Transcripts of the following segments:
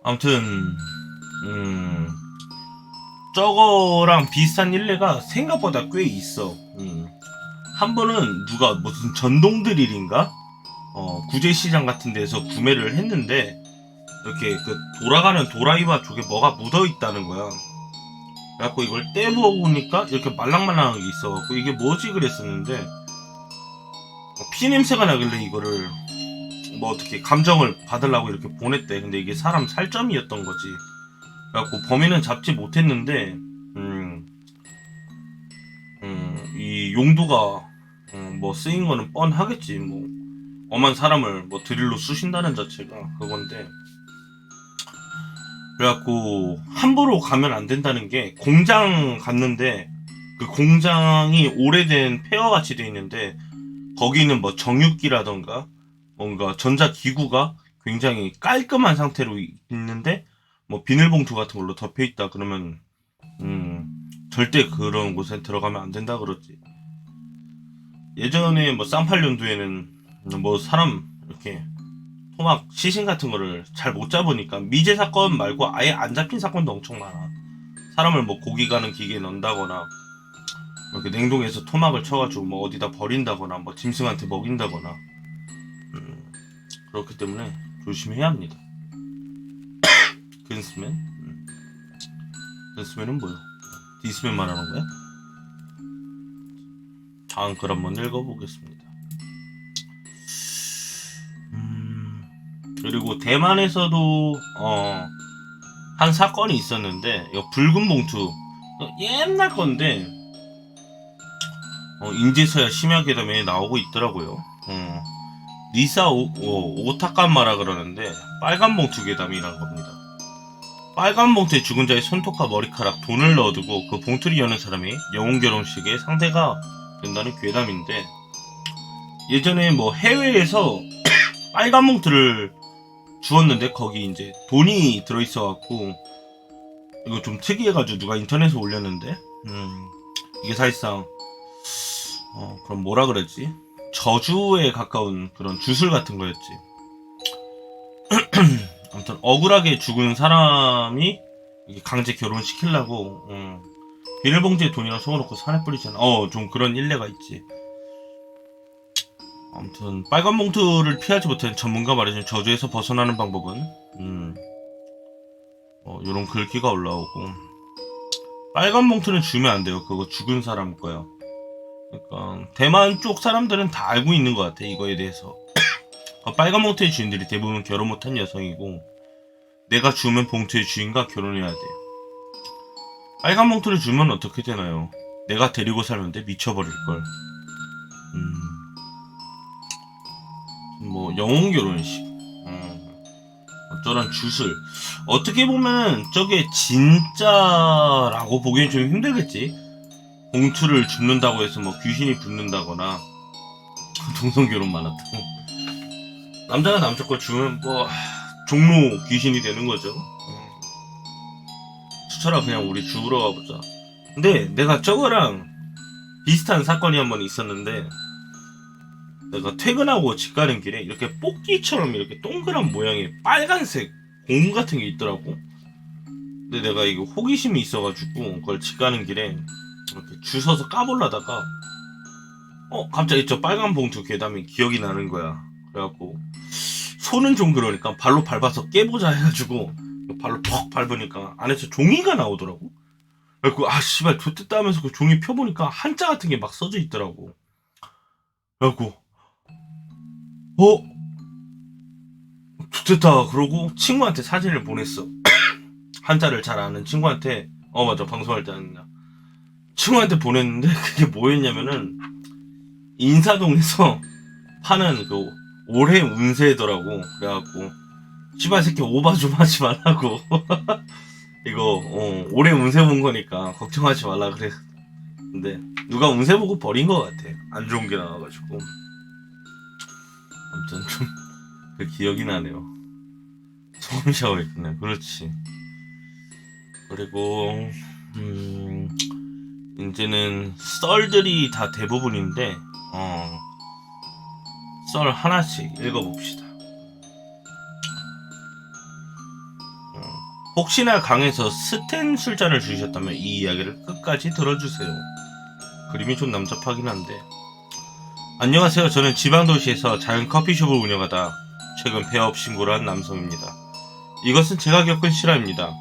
아무튼 저거랑 비슷한 일례가 생각보다 꽤 있어. 한 번은 누가 무슨 전동드릴인가? 구제시장 같은 데서 구매를 했는데 이렇게 그 돌아가는 도라이바 쪽에 뭐가 묻어 있다는 거야. 그래갖고 이걸 떼보니까 이렇게 말랑말랑한 게 있어갖고 이게 뭐지 그랬었는데 피 냄새가 나길래 이거를 뭐 어떻게 감정을 받으려고 이렇게 보냈대. 근데 이게 사람 살점이었던 거지. 그래갖고 범인은 잡지 못했는데 이 용도가 뭐 쓰인 거는 뻔하겠지. 뭐 엄한 사람을 뭐 드릴로 쑤신다는 자체가 그건데. 그래갖고 함부로 가면 안 된다는 게 공장 갔는데 그 공장이 오래된 폐허같이 돼 있는데 거기는 뭐 정육기라던가 뭔가 전자기구가 굉장히 깔끔한 상태로 있는데 뭐 비닐봉투 같은 걸로 덮여 있다 그러면 절대 그런 곳에 들어가면 안 된다 그러지. 예전에 뭐 쌍팔년도에는 뭐 사람 이렇게 토막 시신 같은 거를 잘 못 잡으니까 미제 사건 말고 아예 안 잡힌 사건도 엄청 많아. 사람을 뭐 고기 가는 기계에 넣는다거나 이렇게 냉동해서 토막을 쳐가지고 뭐 어디다 버린다거나 뭐 짐승한테 먹인다거나 그렇기 때문에 조심해야 합니다. 근스맨? 근스맨은 뭐요? 디스맨 말하는 거야? 다음 글 한번 읽어보겠습니다. 그리고 대만에서도 한 사건이 있었는데 이거 붉은 봉투 옛날 건데 인제서야 심야괴담에 나오고 있더라고요. 리사 오타카마라 그러는데 빨간 봉투 괴담이란 겁니다. 빨간 봉투에 죽은 자의 손톱과 머리카락, 돈을 넣어두고 그 봉투를 여는 사람이 영혼 결혼식의 상대가 된다는 괴담인데 예전에 뭐 해외에서 빨간 봉투를 주었는데 거기 이제 돈이 들어있어갖고 이거 좀 특이해가지고 누가 인터넷에 올렸는데 이게 사실상 그럼 뭐라 그랬지? 저주에 가까운 그런 주술 같은 거였지. 아무튼 억울하게 죽은 사람이 강제 결혼시키려고 비닐봉지에 돈이랑 속아놓고 산에 뿌리잖아. 좀 그런 일례가 있지. 아무튼 빨간 봉투를 피하지 못한 전문가 말해준 저주에서 벗어나는 방법은 요런 글귀가 올라오고 빨간 봉투는 주면 안 돼요. 그거 죽은 사람 거야. 그러니까 대만 쪽 사람들은 다 알고 있는 것 같아 이거에 대해서. 빨간 봉투의 주인들이 대부분 결혼 못한 여성이고 내가 주면 봉투의 주인과 결혼해야 돼. 빨간 봉투를 주면 어떻게 되나요? 내가 데리고 살면 돼 미쳐버릴걸. 뭐 영혼 결혼식 어쩌란 주술. 어떻게 보면 저게 진짜라고 보기엔 좀 힘들겠지. 봉투를 줍는다고 해서 뭐 귀신이 붙는다거나 동성결혼 많았다고 남자가 남자 걸 주면 뭐 종로 귀신이 되는 거죠. 수철아 그냥 우리 죽으러 가보자. 근데 내가 저거랑 비슷한 사건이 한 번 있었는데 내가 퇴근하고 집 가는 길에 이렇게 뽑기처럼 이렇게 동그란 모양의 빨간색 공 같은 게 있더라고. 근데 내가 이거 호기심이 있어가지고 그걸 집 가는 길에 이렇게 주워서 까보려다가 갑자기 저 빨간 봉투 괴담이 기억이 나는 거야. 그래갖고 손은 좀 그러니까 발로 밟아서 깨보자 해가지고 발로 퍽 밟으니까 안에서 종이가 나오더라고. 그래갖고 씨발 좋댔다 하면서 그 종이 펴보니까 한자 같은 게 막 써져 있더라고. 그래갖고 좋댔다 그러고 친구한테 사진을 보냈어. 한자를 잘 아는 친구한테 맞아 방송할 때 아니냐 친구한테 보냈는데 그게 뭐였냐면은 인사동에서 파는 그 올해 운세더라고. 그래갖고 씨발 새끼 오바 좀 하지 말라고. 이거 올해 운세 본 거니까 걱정하지 말라 그래. 근데 누가 운세 보고 버린 거 같아. 안 좋은 게 나와가지고. 아무튼 좀 그 기억이 나네요. 소금 샤워했구나. 그렇지. 그리고 이제는 썰들이 다 대부분인데 썰 하나씩 읽어봅시다. 혹시나 강에서 스텐 술잔을 주셨다면 이 이야기를 끝까지 들어주세요. 그림이 좀 남잡하긴 한데. 안녕하세요. 저는 지방도시에서 작은 커피숍을 운영하다 최근 폐업 신고를 한 남성입니다. 이것은 제가 겪은 실화입니다.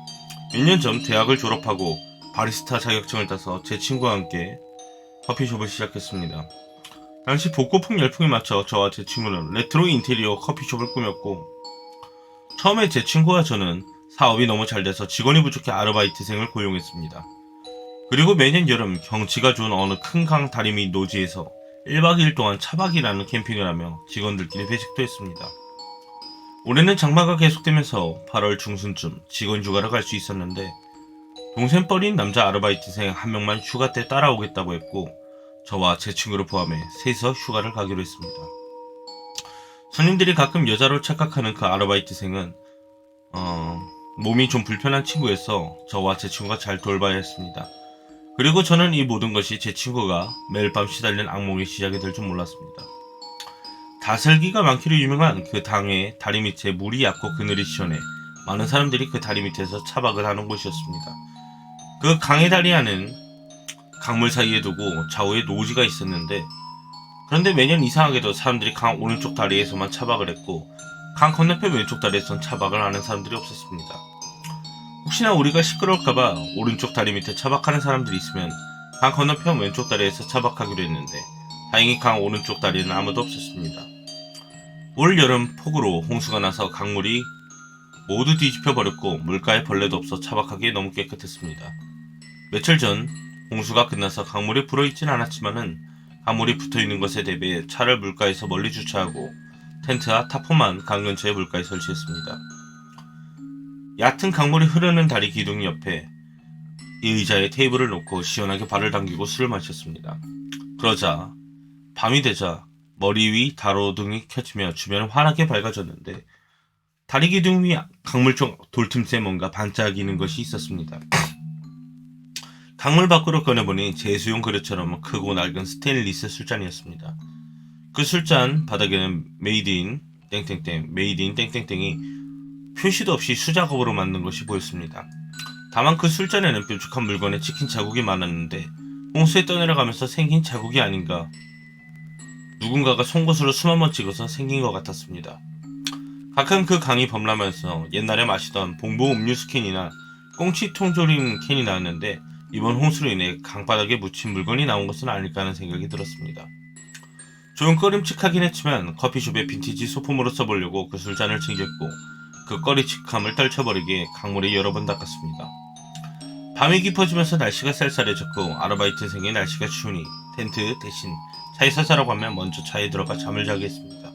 몇 년 전 대학을 졸업하고 바리스타 자격증을 따서 제 친구와 함께 커피숍을 시작했습니다. 당시 복고풍 열풍에 맞춰 저와 제 친구는 레트로 인테리어 커피숍을 꾸몄고, 처음에 제 친구와 저는 사업이 너무 잘 돼서 직원이 부족해 아르바이트생을 고용했습니다. 그리고 매년 여름 경치가 좋은 어느 큰 강 다리 밑 노지에서 1박 2일 동안 차박이라는 캠핑을 하며 직원들끼리 회식도 했습니다. 올해는 장마가 계속되면서 8월 중순쯤 직원 휴가를 갈 수 있었는데, 동생뻘인 남자 아르바이트생 한 명만 휴가 때 따라오겠다고 했고, 저와 제 친구를 포함해 셋이서 휴가를 가기로 했습니다. 손님들이 가끔 여자로 착각하는 그 아르바이트생은 몸이 좀 불편한 친구여서 저와 제 친구가 잘 돌봐야 했습니다. 그리고 저는 이 모든 것이 제 친구가 매일 밤 시달리는 악몽의 시작이 될 줄 몰랐습니다. 다슬기가 많기로 유명한 그 당의 다리 밑에 물이 얕고 그늘이 시원해 많은 사람들이 그 다리 밑에서 차박을 하는 곳이었습니다. 그 강의 다리에는 강물 사이에 두고 좌우에 노지가 있었는데, 그런데 매년 이상하게도 사람들이 강 오른쪽 다리에서만 차박을 했고 강 건너편 왼쪽 다리에선 차박을 하는 사람들이 없었습니다. 혹시나 우리가 시끄러울까봐 오른쪽 다리 밑에 차박하는 사람들이 있으면 강 건너편 왼쪽 다리에서 차박하기로 했는데, 다행히 강 오른쪽 다리에는 아무도 없었습니다. 올 여름 폭우로 홍수가 나서 강물이 모두 뒤집혀 버렸고 물가에 벌레도 없어 차박하기에 너무 깨끗했습니다. 며칠 전 홍수가 끝나서 강물이 불어있진 않았지만은 강물이 붙어있는 것에 대비해 차를 물가에서 멀리 주차하고 텐트와 타포만 강 근처의 물가에 설치했습니다. 얕은 강물이 흐르는 다리 기둥 옆에 이 의자에 테이블을 놓고 시원하게 발을 당기고 술을 마셨습니다. 그러자 밤이 되자 머리 위 가로등이 켜지며 주변은 환하게 밝아졌는데, 다리 기둥 위 강물 쪽 돌틈새 뭔가 반짝이는 것이 있었습니다. 강물 밖으로 꺼내보니 제수용 그릇처럼 크고 낡은 스테인리스 술잔이었습니다. 그 술잔 바닥에는 메이드 인 땡땡땡, 메이드 인 땡땡땡이 표시도 없이 수작업으로 만든 것이 보였습니다. 다만 그 술잔에는 뾰족한 물건에 찍힌 자국이 많았는데 홍수에 떠내려가면서 생긴 자국이 아닌가, 누군가가 송곳으로 숨 한번 찍어서 생긴 것 같았습니다. 가끔 그 강이 범람하면서 옛날에 마시던 봉봉 음료수 캔이나 꽁치 통조림 캔이 나왔는데, 이번 홍수로 인해 강바닥에 묻힌 물건이 나온 것은 아닐까 하는 생각이 들었습니다. 좀 꺼림칙하긴 했지만 커피숍에 빈티지 소품으로 써보려고 그 술잔을 챙겼고, 그 꺼리칙함을 떨쳐버리기에 강물에 여러 번 닦았습니다. 밤이 깊어지면서 날씨가 쌀쌀해졌고 아르바이트생의 날씨가 추우니 텐트 대신 차에서 자라고 하면 먼저 차에 들어가 잠을 자게 했습니다.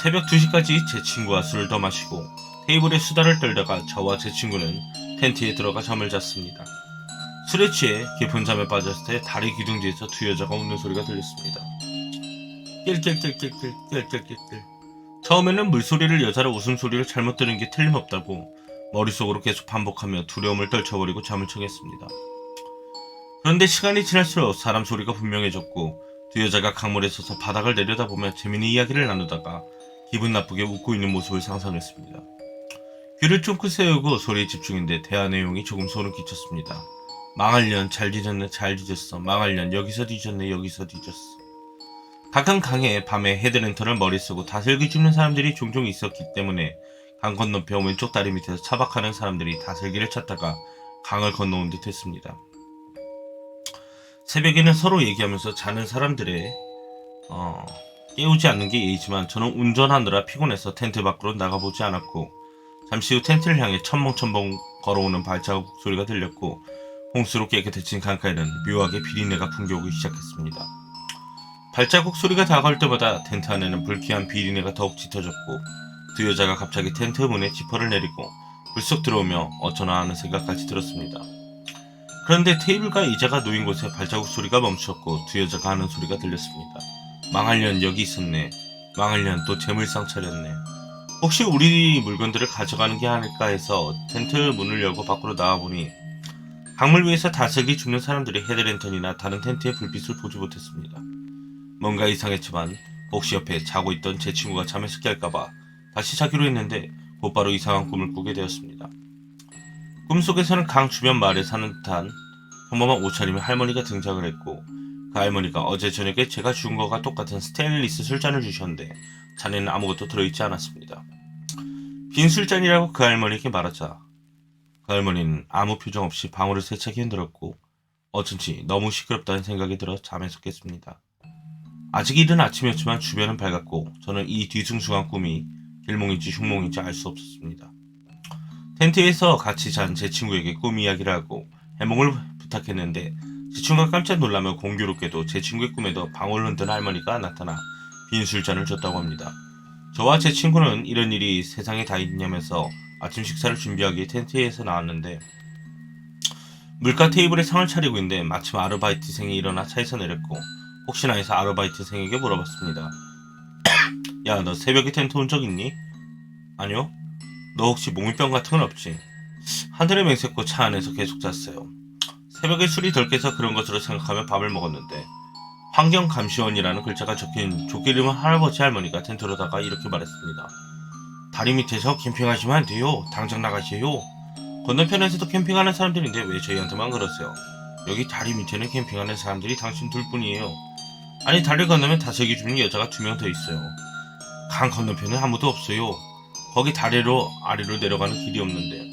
새벽 2시까지 제 친구와 술을 더 마시고 테이블에 수다를 떨다가 저와 제 친구는 텐트에 들어가 잠을 잤습니다. 술에 취해 깊은 잠에 빠졌을 때 다리 기둥 뒤에서 두 여자가 웃는 소리가 들렸습니다. 낄낄낄낄낄낄낄낄낄. 처음에는 물소리를 여자라 웃음소리를 잘못 들은 게 틀림없다고 머릿속으로 계속 반복하며 두려움을 떨쳐버리고 잠을 청했습니다. 그런데 시간이 지날수록 사람 소리가 분명해졌고 두 여자가 강물에 서서 바닥을 내려다보며 재미있는 이야기를 나누다가 기분 나쁘게 웃고 있는 모습을 상상했습니다. 귀를 쫑긋 세우고 소리에 집중했는데 대화 내용이 조금 소름 끼쳤습니다. 망할년, 잘 뒤졌네, 잘 뒤졌어. 망할년, 여기서 뒤졌네, 여기서 뒤졌어. 가끔 강에 밤에 헤드랜턴을 머리 쓰고 다슬기 줍는 사람들이 종종 있었기 때문에 강 건너편 왼쪽 다리 밑에서 차박하는 사람들이 다슬기를 찾다가 강을 건너온 듯 했습니다. 새벽에는 서로 얘기하면서 자는 사람들의 깨우지 않는 게 예의지만 저는 운전하느라 피곤해서 텐트 밖으로 나가보지 않았고, 잠시 후 텐트를 향해 첨벙첨벙 걸어오는 발자국 소리가 들렸고 홍수로 깨끗해진 강가에는 묘하게 비린내가 풍겨오기 시작했습니다. 발자국 소리가 다가올 때마다 텐트 안에는 불쾌한 비린내가 더욱 짙어졌고 두 여자가 갑자기 텐트 문에 지퍼를 내리고 불쑥 들어오며 어쩌나 하는 생각까지 들었습니다. 그런데 테이블과 의자가 놓인 곳에 발자국 소리가 멈췄고 두 여자가 하는 소리가 들렸습니다. 망할년 여기 있었네. 망할년 또 재물상 차렸네. 혹시 우리 물건들을 가져가는 게 아닐까 해서 텐트 문을 열고 밖으로 나와보니 강물 위에서 다슬기 줍는 사람들이 헤드랜턴이나 다른 텐트의 불빛을 보지 못했습니다. 뭔가 이상했지만 혹시 옆에 자고 있던 제 친구가 잠에서 깰까봐 다시 자기로 했는데 곧바로 이상한 꿈을 꾸게 되었습니다. 꿈속에서는 강 주변 마을에 사는 듯한 평범한 옷차림의 할머니가 등장을 했고, 그 할머니가 어제 저녁에 제가 준 것과 똑같은 스테인리스 술잔을 주셨는데 잔에는 아무것도 들어있지 않았습니다. 빈 술잔이라고 그 할머니에게 말하자 그 할머니는 아무 표정 없이 방울을 세차게 흔들었고 어쩐지 너무 시끄럽다는 생각이 들어 잠에서 깼습니다. 아직 이른 아침이었지만 주변은 밝았고 저는 이 뒤숭숭한 꿈이 길몽인지 흉몽인지 알 수 없었습니다. 텐트에서 같이 잔 제 친구에게 꿈 이야기를 하고 해몽을 부탁했는데 제 친구가 깜짝 놀라며 공교롭게도 제 친구의 꿈에도 방울을 흔드는 할머니가 나타나 빈 술잔을 줬다고 합니다. 저와 제 친구는 이런 일이 세상에 다 있냐면서 아침 식사를 준비하기 위해 텐트에서 나왔는데 물가 테이블에 상을 차리고 있는데 마침 아르바이트생이 일어나 차에서 내렸고 혹시나 해서 아르바이트생에게 물어봤습니다. 야, 너 새벽에 텐트 온 적 있니? 아니요. 너 혹시 몽유병 같은 건 없지? 하늘에 맹세코 차 안에서 계속 잤어요. 새벽에 술이 덜 깨서 그런 것으로 생각하며 밥을 먹었는데 환경감시원이라는 글자가 적힌 조끼를 입은 할아버지 할머니가 텐트로다가 이렇게 말했습니다. 다리 밑에서 캠핑하시면 안 돼요. 당장 나가세요. 건너편에서도 캠핑하는 사람들인데 왜 저희한테만 그러세요? 여기 다리 밑에는 캠핑하는 사람들이 당신 둘뿐이에요. 아니 다리 건너면 다슬기 주는 여자가 2명 더 있어요. 강 건너편은 아무도 없어요. 거기 다리로 아래로 내려가는 길이 없는데.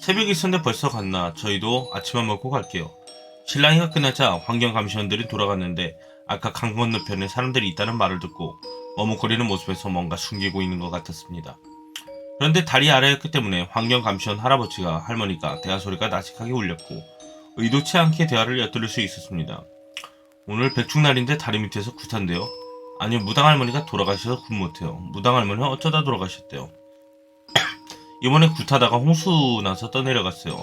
새벽이 있었는데 벌써 갔나? 저희도 아침만 먹고 갈게요. 실랑이가 끝나자 환경감시원들이 돌아갔는데 아까 강 건너편에 사람들이 있다는 말을 듣고 머뭇거리는 모습에서 뭔가 숨기고 있는 것 같았습니다. 그런데 다리 아래였기 때문에 환경감시원 할아버지가 할머니가 대화 소리가 나직하게 울렸고 의도치 않게 대화를 엿들을 수 있었습니다. 오늘 백중날인데 다리 밑에서 구탄데요? 아니요, 무당 할머니가 돌아가셔서 군 못해요. 무당 할머니는 어쩌다 돌아가셨대요. 이번에 굿하다가 홍수 나서 떠내려갔어요.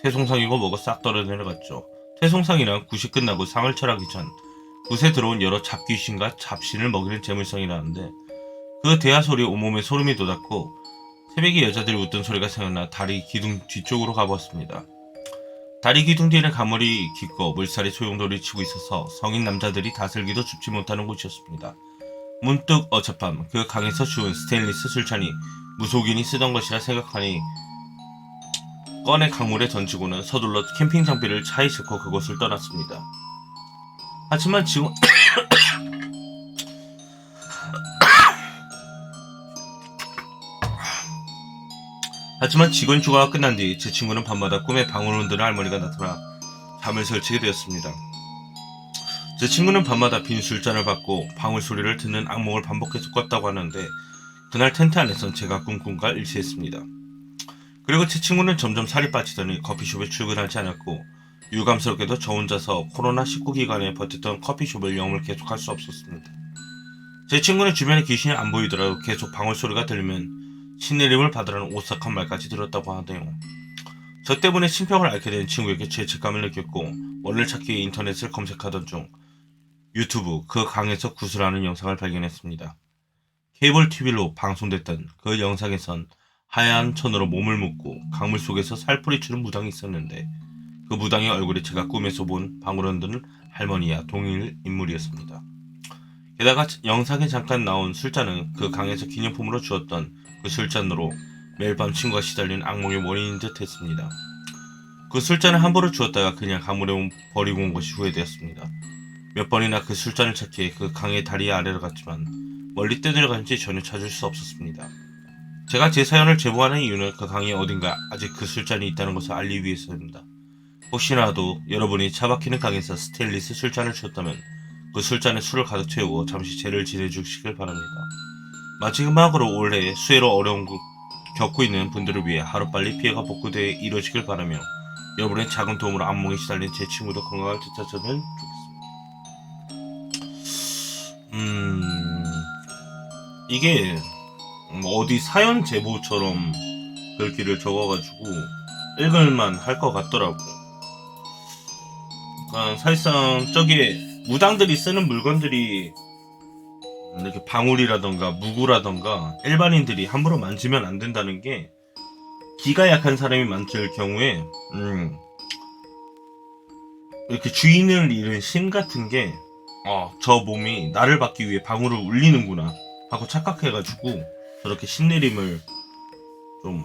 퇴송상이고 뭐고 싹 떨어내려갔죠. 퇴송상이란 굿이 끝나고 상을 철하기 전 굿에 들어온 여러 잡귀신과 잡신을 먹이는 재물상이라는데 그 대화 소리에 온몸에 소름이 돋았고 새벽에 여자들이 웃던 소리가 생각나 다리 기둥 뒤쪽으로 가보았습니다. 다리 기둥 뒤에는 가물이 깊고 물살이 소용돌이 치고 있어서 성인 남자들이 다슬기도 줍지 못하는 곳이었습니다. 문득 어젯밤 그 강에서 주운 스테인리스 술잔이 무속인이 쓰던 것이라 생각하니 꺼내 강물에 던지고는 서둘러 캠핑 장비를 차에 싣고 그곳을 떠났습니다. 하지만 지금 하지만 직원 휴가가 끝난 뒤 제 친구는 밤마다 꿈에 방울을 흔드는 할머니가 나타나 잠을 설치게 되었습니다. 제 친구는 밤마다 빈 술잔을 받고 방울 소리를 듣는 악몽을 반복해서 꿨다고 하는데 그날 텐트 안에선 제가 꾼 꿈과 일치했습니다. 그리고 제 친구는 점점 살이 빠지더니 커피숍에 출근하지 않았고 유감스럽게도 저 혼자서 코로나19 기간에 버텼던 커피숍을 영업을 계속할 수 없었습니다. 제 친구는 주변에 귀신이 안 보이더라도 계속 방울 소리가 들리면 신내림을 받으라는 오싹한 말까지 들었다고 하네요. 저 때문에 신병을 앓게 된 친구에게 죄책감을 느꼈고 원을 찾기 위해 인터넷을 검색하던 중 유튜브 그 강에서 구슬하는 영상을 발견했습니다. 케이블 TV로 방송됐던 그 영상에선 하얀 천으로 몸을 묶고 강물 속에서 살풀이 추는 무당이 있었는데 그 무당의 얼굴이 제가 꿈에서 본 방울 흔드는 할머니와 동일 인물이었습니다. 게다가 영상에 잠깐 나온 술잔은 그 강에서 기념품으로 주었던 그 술잔으로 매일 밤 친구가 시달리는 악몽의 원인인 듯 했습니다. 그 술잔을 함부로 주었다가 그냥 강물에 버리고 온 것이 후회되었습니다. 몇 번이나 그 술잔을 찾기 위해 그 강의 다리 아래로 갔지만 멀리 떠내려간지 전혀 찾을 수 없었습니다. 제가 제 사연을 제보하는 이유는 그 강의 어딘가 아직 그 술잔이 있다는 것을 알리기 위해서입니다. 혹시라도 여러분이 차박히는 강에서 스테인리스 술잔을 주었다면 그 술잔에 술을 가득 채우고 잠시 죄를 지내주시길 바랍니다. 마지막으로 올해 수해로 어려운 겪고 있는 분들을 위해 하루빨리 피해가 복구되어 이루어지길 바라며 여러분의 작은 도움으로 악몽에 시달린 제 친구도 건강을 되찾으면 좋겠습니다. 이게 어디 사연 제보처럼 글귀를 적어가지고 읽을만 할 것 같더라고. 그러니까 사실상 저기에 무당들이 쓰는 물건들이 이렇게 방울이라던가 무구라던가 일반인들이 함부로 만지면 안 된다는 게 기가 약한 사람이 만질 경우에 이렇게 주인을 잃은 심 같은 게 저 몸이 나를 받기 위해 방울을 울리는구나 하고 착각해가지고 저렇게 신내림을 좀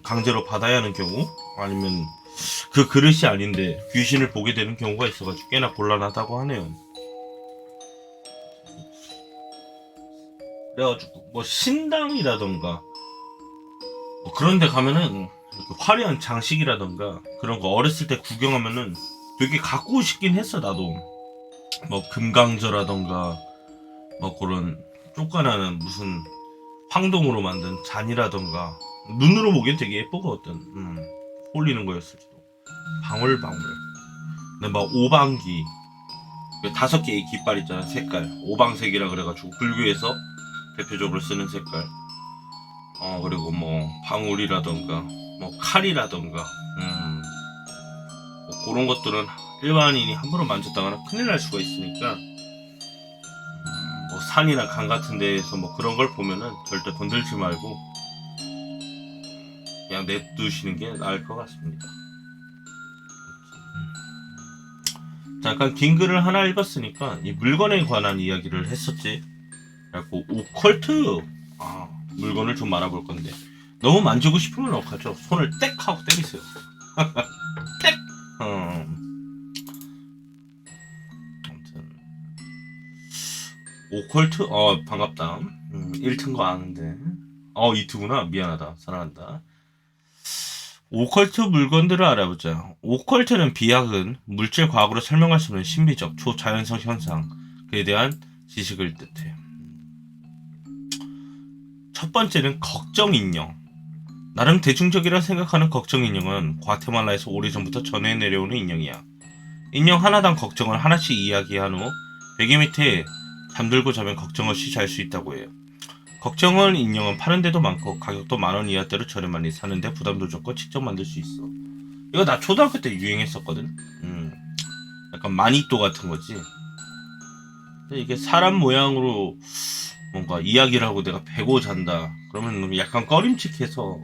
강제로 받아야 하는 경우, 아니면 그 그릇이 아닌데 귀신을 보게 되는 경우가 있어가지고 꽤나 곤란하다고 하네요. 그래가지고 뭐 신당이라던가 뭐 그런 데 가면은 화려한 장식이라던가 그런 거 어렸을 때 구경하면은 되게 갖고 싶긴 했어. 나도 뭐 금강저라던가 뭐 그런 쪼까나는 무슨 황동으로 만든 잔이라던가 눈으로 보기엔 되게 예쁘거든. 홀리는 거였을지도. 방울방울. 근데 막 오방기, 그 5개의 깃발 있잖아. 색깔 오방색이라 그래가지고 불교에서 대표적으로 쓰는 색깔. 그리고 뭐 방울이라던가 뭐 칼이라던가 뭐 그런 것들은 일반인이 함부로 만졌다거나 큰일 날 수가 있으니까 뭐 산이나 강 같은 데에서 뭐 그런 걸 보면은 절대 건들지 말고 그냥 냅두시는 게 나을 것 같습니다. 잠깐 긴 글을 하나 읽었으니까 이 물건에 관한 이야기를 했었지. 그래갖고 오컬트, 물건을 좀 알아볼 건데 너무 만지고 싶으면 어떡하죠? 손을 땡 하고 때리세요. 땡. 아무튼 오컬트, 반갑다. 1튼 거 아는데. 2트구나. 미안하다. 사랑한다. 오컬트 물건들을 알아보자. 오컬트는 비약은 물질 과학으로 설명할 수 없는 신비적 초자연성 현상, 그에 대한 지식을 뜻해. 첫 번째는 걱정 인형. 나름 대중적이라 생각하는 걱정 인형은 과테말라에서 오래전부터 전해 내려오는 인형이야. 인형 하나당 걱정을 하나씩 이야기한 후 베개 밑에 잠들고 자면 걱정 없이 잘 수 있다고 해요. 걱정은 인형은 파는 데도 많고 가격도 10,000원 이하대로 저렴하니 사는데 부담도 적고 직접 만들 수 있어. 이거 나 초등학교 때 유행했었거든. 약간 마니또 같은 거지. 근데 이게 사람 모양으로 뭔가 이야기를 하고 내가 베고 잔다 그러면 약간 꺼림칙해서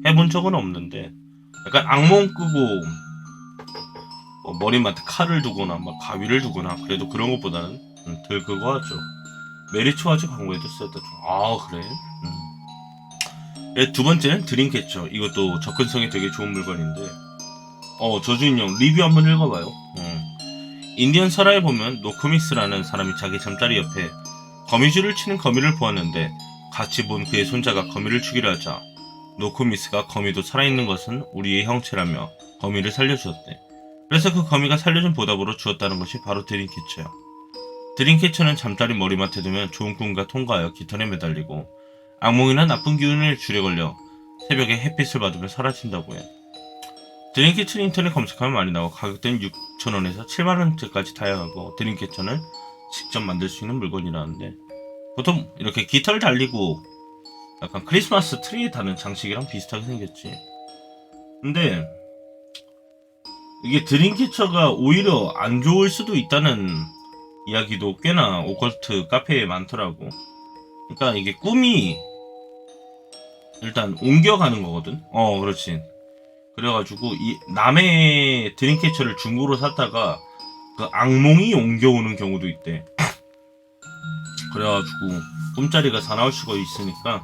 해본 적은 없는데, 약간 악몽 꾸고 뭐 머리맡에 칼을 두거나 막 가위를 두거나 그래도 그런 것보다는 덜 그거 하죠. 메리츠와즈 광고에도 쓰였다. 그래. 두 번째는 드림캐쳐. 이것도 접근성이 되게 좋은 물건인데, 저주인형 리뷰 한번 읽어봐요. 인디언 설화에 보면 노코미스라는 사람이 자기 잠자리 옆에 거미줄을 치는 거미를 보았는데 같이 본 그의 손자가 거미를 죽이려 하자 노코미스가 거미도 살아있는 것은 우리의 형체라며 거미를 살려주었대. 그래서 그 거미가 살려준 보답으로 주었다는 것이 바로 드림캐쳐야. 드림캐쳐는 잠자리 머리맡에 두면 좋은 꿈과 통과하여 깃털에 매달리고 악몽이나 나쁜 기운을 줄에 걸려 새벽에 햇빛을 받으며 사라진다고 해. 드림캐쳐 인터넷 검색하면 많이 나오고 가격대는 6,000원에서 7만원대까지 다양하고, 드림캐쳐는 직접 만들 수 있는 물건이라는데 보통 이렇게 깃털 달리고 약간 크리스마스 트리에 다는 장식이랑 비슷하게 생겼지. 근데 이게 드림캐쳐가 오히려 안 좋을 수도 있다는 이야기도 꽤나 오컬트 카페에 많더라고. 그러니까 이게 꿈이 일단 옮겨가는 거거든. 그렇지. 그래가지고 이 남의 드림캐쳐를 중고로 샀다가 그 악몽이 옮겨오는 경우도 있대. 그래가지고 꿈자리가 사나울 수가 있으니까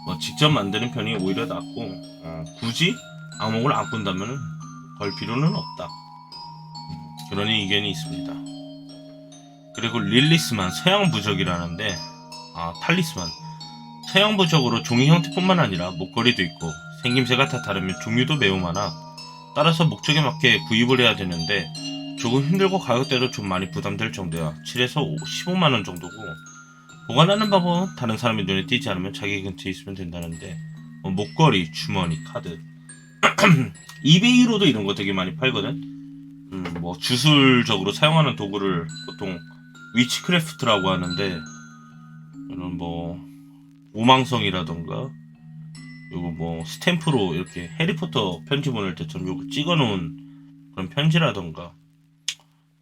뭐 직접 만드는 편이 오히려 낫고, 굳이 악몽을 안 꾼다면 걸 필요는 없다. 그런 의견이 있습니다. 그리고 릴리스만 서양 부적이라는데, 탈리스만. 서양 부적으로 종이 형태뿐만 아니라 목걸이도 있고 생김새가 다 다르면 종류도 매우 많아. 따라서 목적에 맞게 구입을 해야 되는데 조금 힘들고 가격대도 좀 많이 부담될 정도야. 7에서 15만원 정도고, 보관하는 방법은 다른 사람의 눈에 띄지 않으면 자기 근처에 있으면 된다는데, 목걸이, 주머니, 카드 이베이로도 이런 거 되게 많이 팔거든. 뭐 주술적으로 사용하는 도구를 보통 위치크래프트라고 하는데, 이런 뭐 오망성이라던가 요거 뭐 스탬프로 이렇게 해리포터 편지 보낼 때처럼 요거 찍어놓은 그런 편지라던가,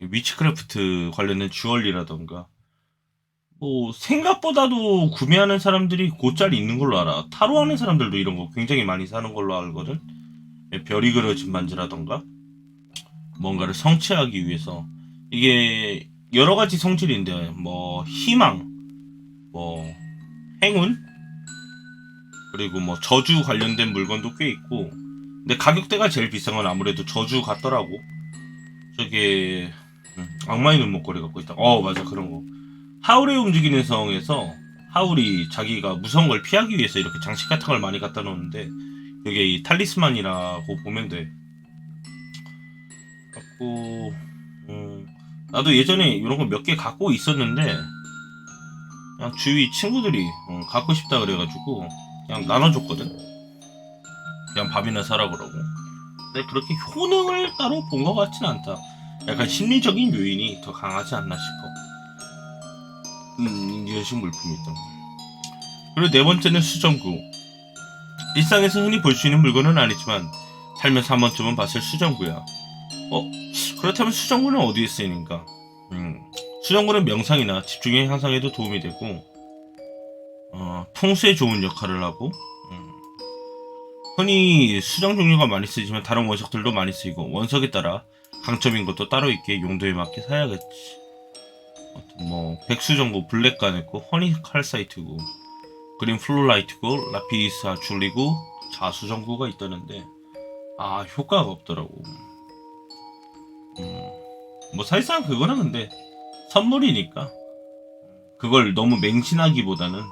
위치크래프트 관련된 주얼리라던가, 뭐 생각보다도 구매하는 사람들이 곧잘 있는 걸로 알아. 타로 하는 사람들도 이런 거 굉장히 많이 사는 걸로 알거든. 별이 그려진 반지라던가 뭔가를 성취하기 위해서. 이게 여러 가지 성질인데 뭐 희망, 뭐 행운, 그리고 뭐 저주 관련된 물건도 꽤 있고. 근데 가격대가 제일 비싼 건 아무래도 저주 같더라고. 저게 악마의 눈목걸이 갖고 있다. 맞아, 그런 거. 하울의 움직이는 성에서 하울이 자기가 무서운 걸 피하기 위해서 이렇게 장식 같은 걸 많이 갖다 놓는데 이게 이 탈리스만이라고 보면 돼. 갖고 나도 예전에 이런 거 몇 개 갖고 있었는데 그냥 주위 친구들이 갖고 싶다 그래가지고 그냥 나눠줬거든. 그냥 밥이나 사라 그러고. 근데 그렇게 효능을 따로 본 것 같진 않다. 약간 심리적인 요인이 더 강하지 않나 싶어. 인디언식 물품이다. 그리고 네 번째는 수정구. 일상에서 흔히 볼 수 있는 물건은 아니지만 살면서 한 번쯤은 봤을 수정구야. 그렇다면 수정구는 어디에 쓰이는가? 수정구는 명상이나 집중력 향상에도 도움이 되고 풍수에 좋은 역할을 하고 흔히 수정 종류가 많이 쓰이지만 다른 원석들도 많이 쓰이고 원석에 따라 강점인 것도 따로 있게 용도에 맞게 사야겠지. 뭐 백수정구 블랙가네고 허니 칼사이트고 그린 플로라이트고 라피스 아줄리고 자수정구가 있다는데 효과가 없더라고. 뭐 사실상 그거는 근데 선물이니까 그걸 너무 맹신하기보다는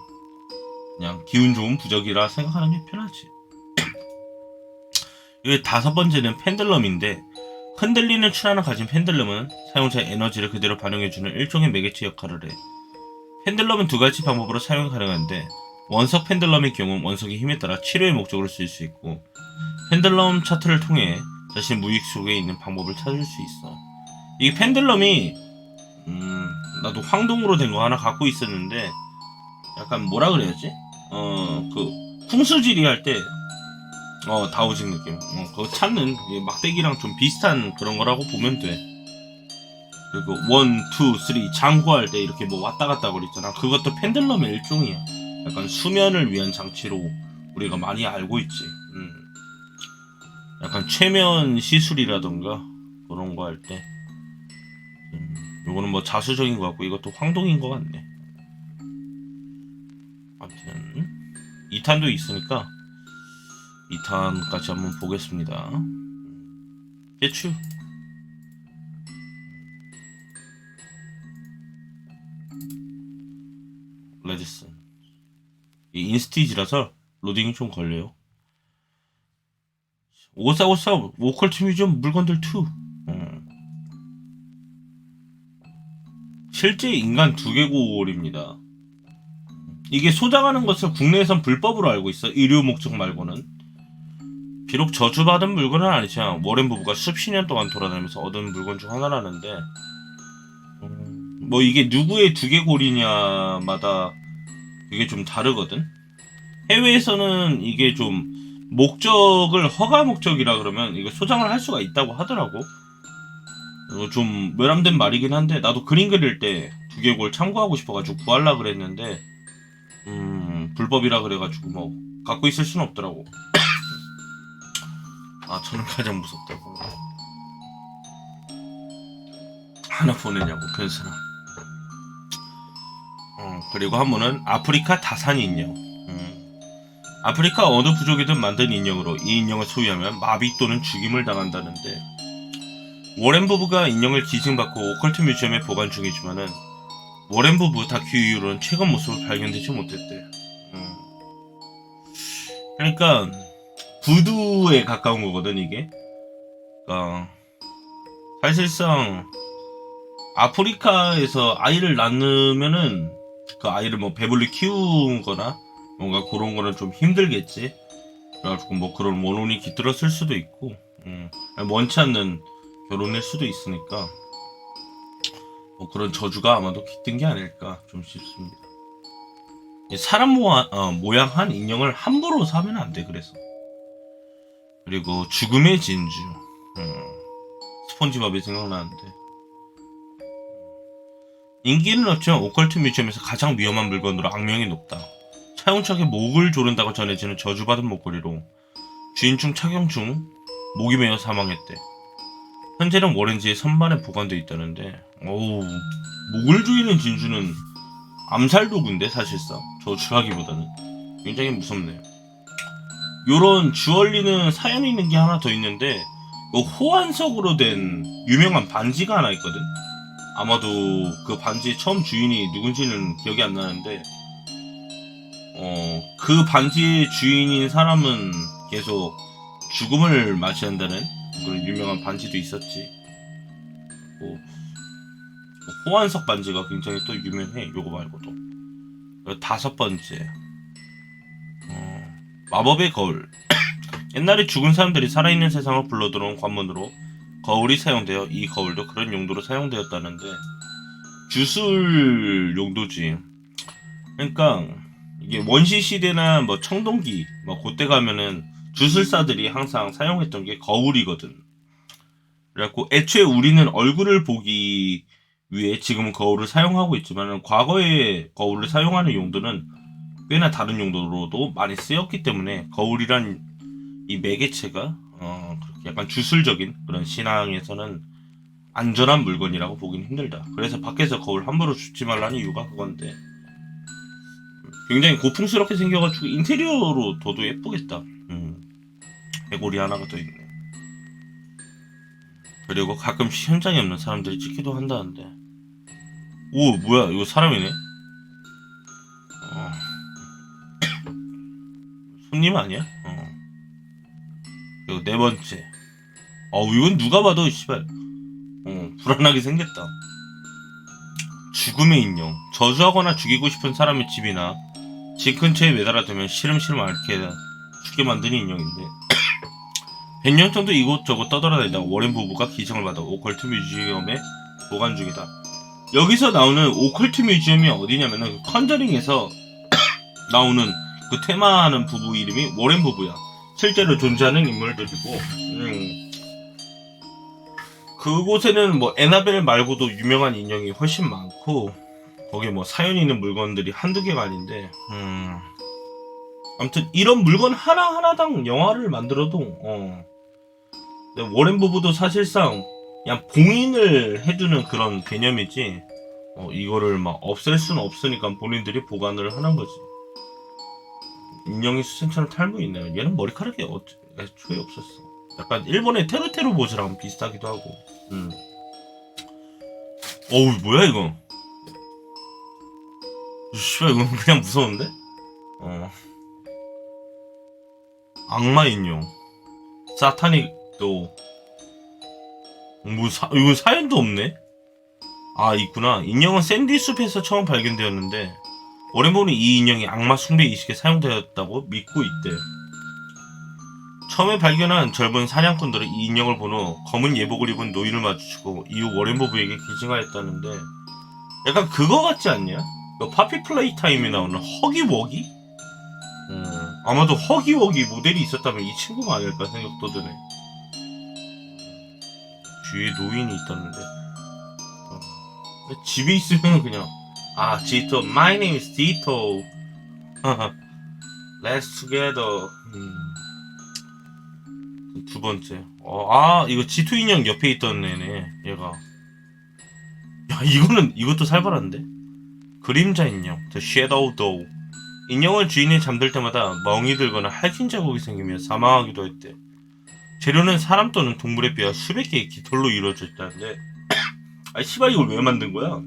그냥 기운 좋은 부적이라 생각하는 게 편하지. 이게 다섯 번째는 펜들럼인데 흔들리는 출하나 가진 펜들럼은 사용자의 에너지를 그대로 반영해주는 일종의 매개체 역할을 해. 펜들럼은 두 가지 방법으로 사용이 가능한데 원석 펜들럼의 경우 원석의 힘에 따라 치료의 목적으로 쓸 수 있고 펜들럼 차트를 통해 자신 무의식 속에 있는 방법을 찾을 수 있어. 이 펜들럼이 나도 황동으로 된 거 하나 갖고 있었는데 약간 뭐라 그래야지? 그 풍수지리 할 때 다오징 느낌. 그거 찾는 막대기랑 좀 비슷한 그런 거라고 보면 돼. 그리고 1, 2, 3 장구할 때 이렇게 뭐 왔다 갔다 거리잖아. 그것도 펜들럼의 일종이야. 약간 수면을 위한 장치로 우리가 많이 알고 있지. 약간 최면 시술이라던가 그런 거 할 때. 요거는 뭐 자수적인 것 같고 이것도 황동인 것 같네. 아무튼 2탄도 있으니까 2탄까지 한번 보겠습니다. 대추. 레디슨. 이 인스티지라서 로딩이 좀 걸려요. 5454 오컬트 뮤지엄 물건들 2. 실제 인간 두개골입니다. 이게 소장하는 것을 국내에선 불법으로 알고 있어. 의료 목적 말고는. 비록 저주받은 물건은 아니지만 워렌 부부가 수십 년 동안 돌아다니면서 얻은 물건 중 하나라는데 뭐 이게 누구의 두개골이냐마다 그게 좀 다르거든. 해외에서는 이게 좀 목적을 허가 목적이라 그러면 이거 소장을 할 수가 있다고 하더라고. 좀 외람된 말이긴 한데 나도 그림 그릴 때 두개골 참고하고 싶어가지고 구하려 그랬는데 불법이라 그래가지고 뭐 갖고 있을 수는 없더라고. 저는 가장 무섭다고. 하나 보내냐고 괜찮아. 그리고 한 분은 아프리카 다산 인형. 아프리카 어느 부족이든 만든 인형으로 이 인형을 소유하면 마비 또는 죽임을 당한다는데 워렌 부부가 인형을 기증받고 오컬트 뮤지엄에 보관 중이지만은 워렌 부부 다큐 이후로는 최근 모습을 발견되지 못했대. 그러니까 부두에 가까운 거거든 이게. 그러니까 사실상 아프리카에서 아이를 낳으면은 그 아이를 뭐 배불리 키우거나 뭔가 그런 거는 좀 힘들겠지. 그래가지고 뭐 그런 원혼이 깃들었을 수도 있고, 원치 않는 결혼일 수도 있으니까 뭐 그런 저주가 아마도 깃든 게 아닐까 좀 싶습니다. 사람 모양 한 인형을 함부로 사면 안 돼. 그래서 그리고 죽음의 진주. 스폰지밥이 생각나는데 인기는 없지만 오컬트 뮤지엄에서 가장 위험한 물건으로 악명이 높다. 차용차게 목을 조른다고 전해지는 저주받은 목걸이로 주인중 착용 중 목이 메어 사망했대. 현재는 워렌지의 선반에 보관되어 있다는데 목을 조이는 진주는 암살 도구인데 사실상 저주하기보다는 굉장히 무섭네요. 요런 주얼리는 사연이 있는 게 하나 더 있는데, 요 호환석으로 된 유명한 반지가 하나 있거든. 아마도 그 반지의 처음 주인이 누군지는 기억이 안 나는데, 그 반지의 주인인 사람은 계속 죽음을 맞이한다는 그런 유명한 반지도 있었지. 뭐, 호환석 반지가 굉장히 또 유명해. 요거 말고도. 다섯 번째, 마법의 거울. 옛날에 죽은 사람들이 살아있는 세상을 불러들어온 관문으로 거울이 사용되어 이 거울도 그런 용도로 사용되었다는데, 주술 용도지. 그러니까 이게 원시 시대나 뭐 청동기 뭐 그때 가면은 주술사들이 항상 사용했던 게 거울이거든. 그래갖고 애초에 우리는 얼굴을 보기 위해 지금은 거울을 사용하고 있지만, 과거에 거울을 사용하는 용도는 꽤나 다른 용도로도 많이 쓰였기 때문에, 거울이란 이 매개체가 그렇게 약간 주술적인 그런 신앙에서는 안전한 물건이라고 보긴 힘들다. 그래서 밖에서 거울 함부로 줍지 말라는 이유가 그건데, 굉장히 고풍스럽게 생겨가지고 인테리어로 둬도 예쁘겠다. 개구리 하나가 더 있네. 그리고 가끔 현장에 없는 사람들이 찍기도 한다는데. 오, 뭐야, 이거 사람이네. 어, 손님 아니야? 그리고 네 번째, 이건 누가 봐도 씨발 불안하게 생겼다. 죽음의 인형. 저주하거나 죽이고 싶은 사람의 집이나 집 근처에 매달아두면 시름시름 앓게 죽게 만드는 인형인데, 100년 정도 이곳저곳 떠돌아다니다 워렌 부부가 기증을 받아 오컬트 뮤지엄에 보관 중이다. 여기서 나오는 오컬트 뮤지엄이 어디냐면은 그 컨저링에서 나오는 그 테마하는 부부 이름이 워렌 부부야. 실제로 존재하는 인물들이고, 그곳에는 뭐 에나벨 말고도 유명한 인형이 훨씬 많고, 거기에 뭐 사연 있는 물건들이 한두 개가 아닌데, 아무튼 이런 물건 하나하나당 영화를 만들어도 워렌 부부도 사실상 그냥 봉인을 해두는 그런 개념이지, 이거를 막 없앨 수는 없으니까 본인들이 보관을 하는 거지. 인형이 수sen처럼 탈모 있네요. 얘는 머리카락이 애초에 없었어. 약간 일본의 테루테루 보즈랑 비슷하기도 하고. 어우, 뭐야 이거. 씨발, 이건 그냥 무서운데? 악마 인형, 사타닉도 이건 사연도 없네. 아, 있구나. 인형은 샌디 숲에서 처음 발견되었는데, 오랜만에 이 인형이 악마 숭배 이식에 사용되었다고 믿고 있대. 처음에 발견한 젊은 사냥꾼들은 이 인형을 본 후 검은 예복을 입은 노인을 마주치고 이후 워렌 부부에게 기증하였다는데, 약간 그거 같지 않냐? 파피 플레이 타임에 나오는 허기워기? 아마도 허기워기 모델이 있었다면 이 친구가 아닐까 생각도 드네. 뒤에 노인이 있다는데, 집에 있으면 그냥, 지토, my name is 디토. Let's together. 두 번째. 이거 지토 인형 옆에 있던 애네, 얘가. 야, 이것도 살벌한데? 그림자 인형, The Shadow Doll. 인형을 주인이 잠들 때마다 멍이 들거나 할진 자국이 생기며 사망하기도 했대. 재료는 사람 또는 동물에 비하 수백 개의 깃털로 이루어져 있다는데, 씨발, 이걸 왜 만든 거야?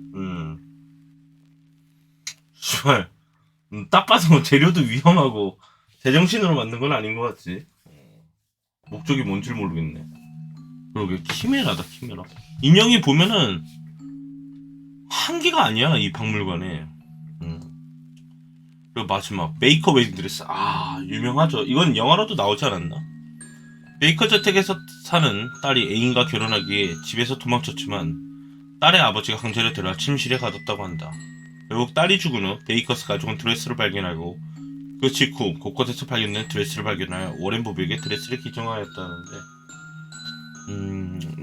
씨발, 딱 봐서 재료도 위험하고 제정신으로 만든 건 아닌 것 같지. 목적이 뭔지 모르겠네. 그러게, 키메라다, 키메라. 인형이 보면은 한 개가 아니야, 이 박물관에. 그리고 마지막, 베이커 웨딩드레스. 유명하죠. 이건 영화로도 나오지 않았나? 베이커 저택에서 사는 딸이 애인과 결혼하기 위해 집에서 도망쳤지만, 딸의 아버지가 강제로 데려와 침실에 가뒀다고 한다. 결국 딸이 죽은 후 베이커스 가족은 드레스를 발견하고, 그 직후 곳곳에서 발견된 드레스를 발견하여 워렌 부부에게 드레스를 기증하였다는데,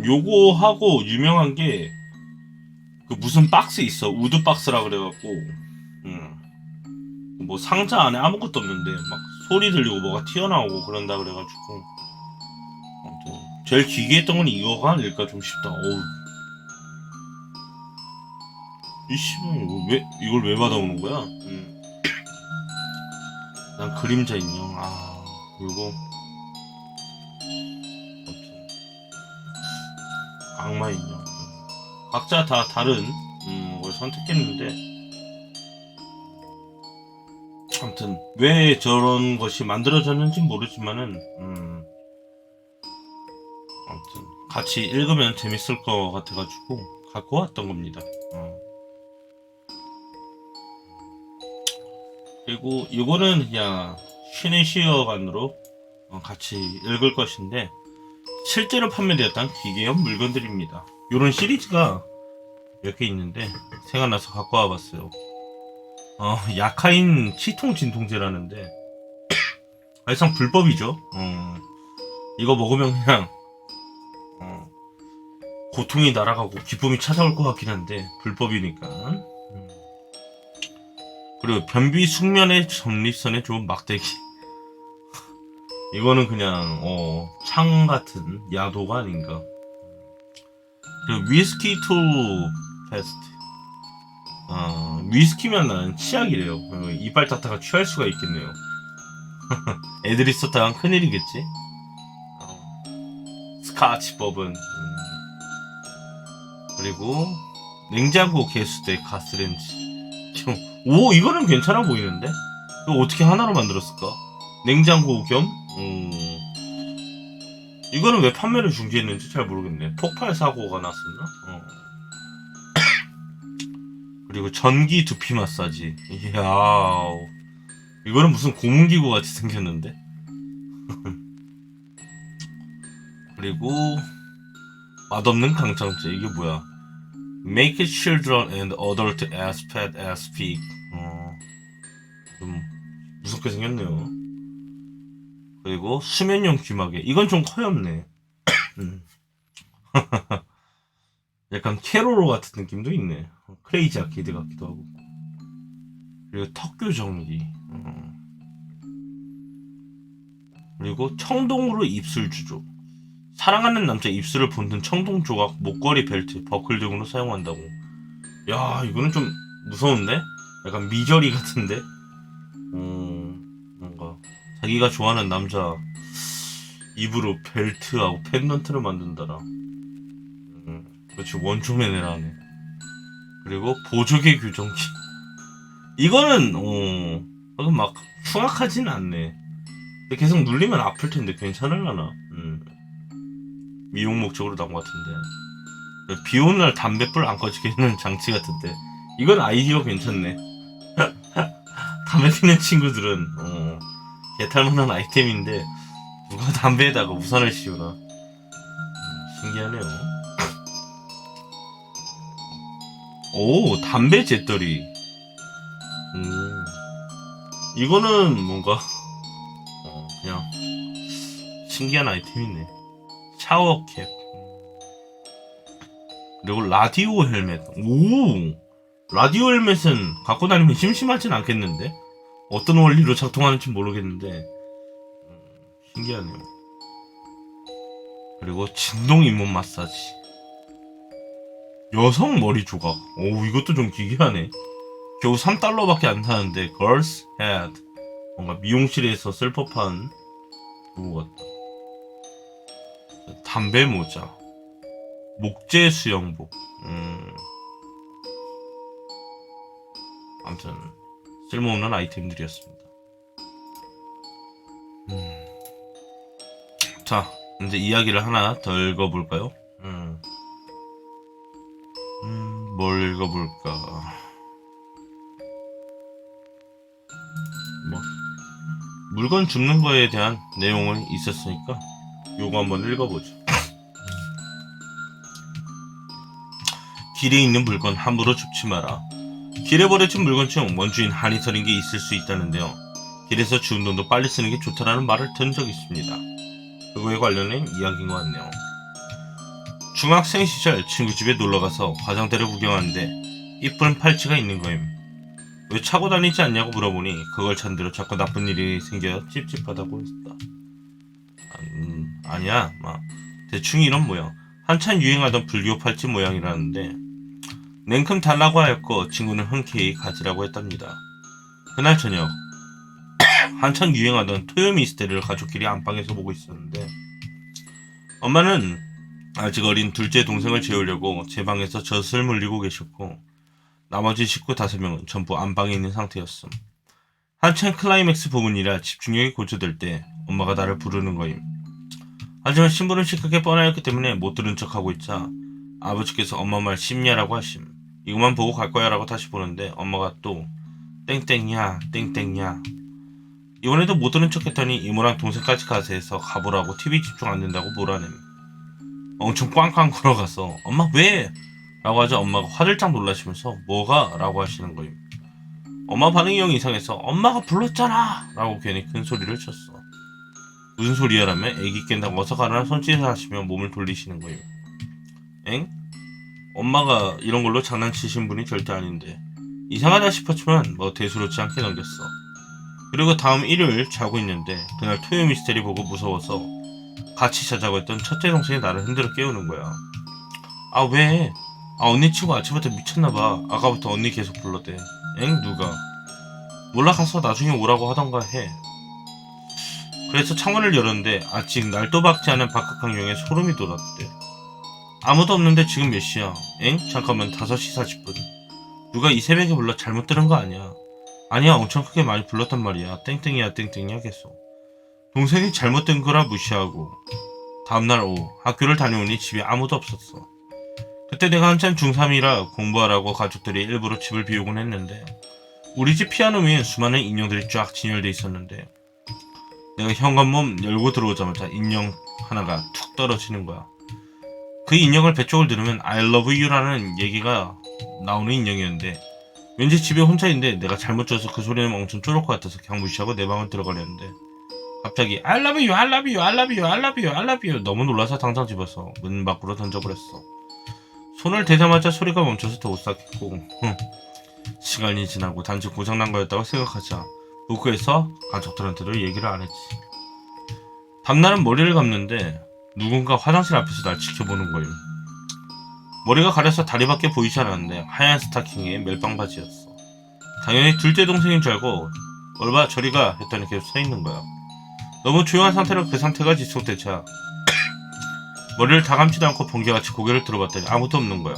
요거 하고 유명한 게 그 무슨 박스 있어, 우드 박스라 그래갖고, 뭐 상자 안에 아무것도 없는데 막 소리 들리고 뭐가 튀어나오고 그런다 그래가지고, 아무튼 제일 기괴했던 건 이거가 아닐까 좀 싶다. 어우, 이 씨발, 이걸 왜 받아오는 거야? 난 그림자 인형. 그리고 아무튼 악마 인형. 각자 다 다른 걸 선택했는데 아무튼 왜 저런 것이 만들어졌는지 모르지만은 아무튼 같이 읽으면 재밌을 것 같아가지고 갖고 왔던 겁니다. 그리고 이거는 그냥 쉬는 시어간으로 같이 읽을 것인데 실제로 판매되었던 기계용 물건들입니다. 이런 시리즈가 몇 개 있는데 생각나서 갖고 와봤어요. 야카인 치통 진통제라는데 사실상 불법이죠. 이거 먹으면 그냥 고통이 날아가고 기쁨이 찾아올 것 같긴 한데 불법이니까. 그리고 변비 숙면의 전립선에 좋은 막대기. 이거는 그냥 창 같은 야도가 아닌가. 그리고 위스키 투 페스트. 위스키면 나는 치약이래요. 이빨 닦다가 취할 수가 있겠네요. 애들이 썼다간 큰일이겠지. 스카치 버번. 그리고 냉장고 개수대 가스렌지. 오, 이거는 괜찮아 보이는데? 이거 어떻게 하나로 만들었을까? 냉장고 겸? 이거는 왜 판매를 중지했는지 잘 모르겠네. 폭발 사고가 났었나? 그리고 전기 두피 마사지. 이야, 이거는 무슨 고문기구 같이 생겼는데? 그리고 맛없는 강창제. 이게 뭐야? Make children and adult as fat as pig. 좀 무섭게 생겼네요. 그리고 수면용 귀마개. 이건 좀 커엽네. 약간 캐로로 같은 느낌도 있네. 크레이지 아케이드 같기도 하고. 그리고 턱교정기. 그리고 청동으로 입술 주조. 사랑하는 남자 입술을 본든 청동 조각, 목걸이 벨트, 버클 등으로 사용한다고. 야, 이거는 좀 무서운데? 약간 미저리 같은데? 뭔가 자기가 좋아하는 남자 입으로 벨트하고 펜던트를 만든다라. 그렇지, 원초맨이라네. 그리고 보조개 교정기. 이거는 막 흉악하진 않네. 근데 계속 눌리면 아플 텐데 괜찮을라나? 미용 목적으로 나온 것 같은데. 비 오는 날 담뱃불 안 꺼지게 하는 장치 같은데. 이건 아이디어 괜찮네. 담배 피는 친구들은 개탈만한 아이템인데 누가 담배에다가 우산을 씌우나. 신기하네요. 오, 담배 재떨이. 이거는 뭔가 그냥 신기한 아이템이네. 샤워캡. 그리고 라디오 헬멧. 오, 라디오 헬멧은 갖고 다니면 심심하진 않겠는데? 어떤 원리로 작동하는지 모르겠는데 신기하네요. 그리고 진동 잇몸 마사지. 여성 머리 조각. 오, 이것도 좀 기괴하네. 겨우 3달러밖에 안 사는데 Girls Head. 뭔가 미용실에서 쓸 법한 그거 같다. 담배 모자. 목재 수영복. 아무튼 쓸모없는 아이템들이었습니다. 자, 이제 이야기를 하나 더 읽어볼까요? 뭘 읽어볼까? 뭐 물건 줍는 거에 대한 내용은 있었으니까 요거 한번 읽어보죠. 길에 있는 물건 함부로 줍지 마라. 길에 버려진 물건 중 원주인 한이 서린 게 있을 수 있다는데요. 길에서 주운 돈도 빨리 쓰는 게 좋다라는 말을 들은 적이 있습니다. 그거에 관련된 이야기인 것 같네요. 중학생 시절 친구 집에 놀러가서 화장대를 구경하는데 이쁜 팔찌가 있는 거임. 왜 차고 다니지 않냐고 물어보니 그걸 찬대로 자꾸 나쁜 일이 생겨 찝찝하다고 했다. 아니야, 대충 이런 모양. 한참 유행하던 불교 팔찌 모양이라는데 냉큼 달라고 하였고 친구는 흔쾌히 가지라고 했답니다. 그날 저녁 한창 유행하던 토요미스테리를 가족끼리 안방에서 보고 있었는데 엄마는 아직 어린 둘째 동생을 재우려고 제 방에서 젖을 물리고 계셨고 나머지 식구 5명은 전부 안방에 있는 상태였음. 한창 클라이맥스 부분이라 집중력이 고조될 때 엄마가 나를 부르는 거임. 하지만 신부는 시크하게 뻔하였기 때문에 못 들은 척하고 있자 아버지께서 엄마 말 씹냐라고 하심. 이것만 보고 갈 거야 라고 다시 보는데 엄마가 또 땡땡이야 땡땡이야. 이번에도 못 들은 척 했더니 이모랑 동생까지 가서 해서 가보라고 TV 집중 안 된다고 몰아냄. 엄청 꽝꽝 걸어가서 엄마 왜? 라고 하자 엄마가 화들짝 놀라시면서 뭐가? 라고 하시는 거임. 엄마 반응이 영 이상해서 엄마가 불렀잖아! 라고 괜히 큰 소리를 쳤어. 무슨 소리야 라며 애기 깬다고 어서 가라 손짓을 하시며 몸을 돌리시는 거임. 엥? 엄마가 이런 걸로 장난치신 분이 절대 아닌데 이상하다 싶었지만 뭐 대수롭지 않게 넘겼어. 그리고 다음 일요일 자고 있는데 그날 토요 미스테리 보고 무서워서 같이 자자고 했던 첫째 동생이 나를 흔들어 깨우는 거야. 아 왜? 아 언니 치고 아침부터 미쳤나봐. 아까부터 언니 계속 불러대. 엥? 누가? 몰라 가서 나중에 오라고 하던가 해. 그래서 창문을 열었는데 아직 날도 밝지 않은 바깥 광경에 소름이 돋았대. 아무도 없는데 지금 몇 시야? 엥? 잠깐만 5시 40분. 누가 이 새벽에 불러 잘못 들은 거 아니야? 아니야 엄청 크게 많이 불렀단 말이야. 땡땡이야 땡땡이야 계속. 동생이 잘못된 거라 무시하고 다음날 오후 학교를 다녀오니 집에 아무도 없었어. 그때 내가 한참 중3이라 공부하라고 가족들이 일부러 집을 비우곤 했는데 우리 집 피아노 위엔 수많은 인형들이 쫙 진열돼 있었는데 내가 현관문 열고 들어오자마자 인형 하나가 툭 떨어지는 거야. 그 인형을 배 쪽을 누르면 I love you라는 얘기가 나오는 인형이었는데 왠지 집에 혼자 있는데 내가 잘못 줘서 그 소리는 엄청 쫄을 것 같아서 그냥 무시하고 내 방을 들어가려는데 갑자기 I love you, I love you, I love you, I love you, I love you 너무 놀라서 당장 집어서 문 밖으로 던져버렸어. 손을 대자마자 소리가 멈춰서 더 오싹했고 시간이 지나고 단지 고장난 거였다고 생각하자 부크에서 가족들한테도 얘기를 안 했지. 다음날은 머리를 감는데 누군가 화장실 앞에서 날 지켜보는 거임. 머리가 가려서 다리밖에 보이지 않았는데 하얀 스타킹에 멜빵 바지였어. 당연히 둘째 동생인 줄 알고 얼마 저리가 했더니 계속 서 있는 거야. 너무 조용한 상태로 그 상태가 지속되자 머리를 다 감지도 않고 번개같이 고개를 들어봤더니 아무도 없는 거야.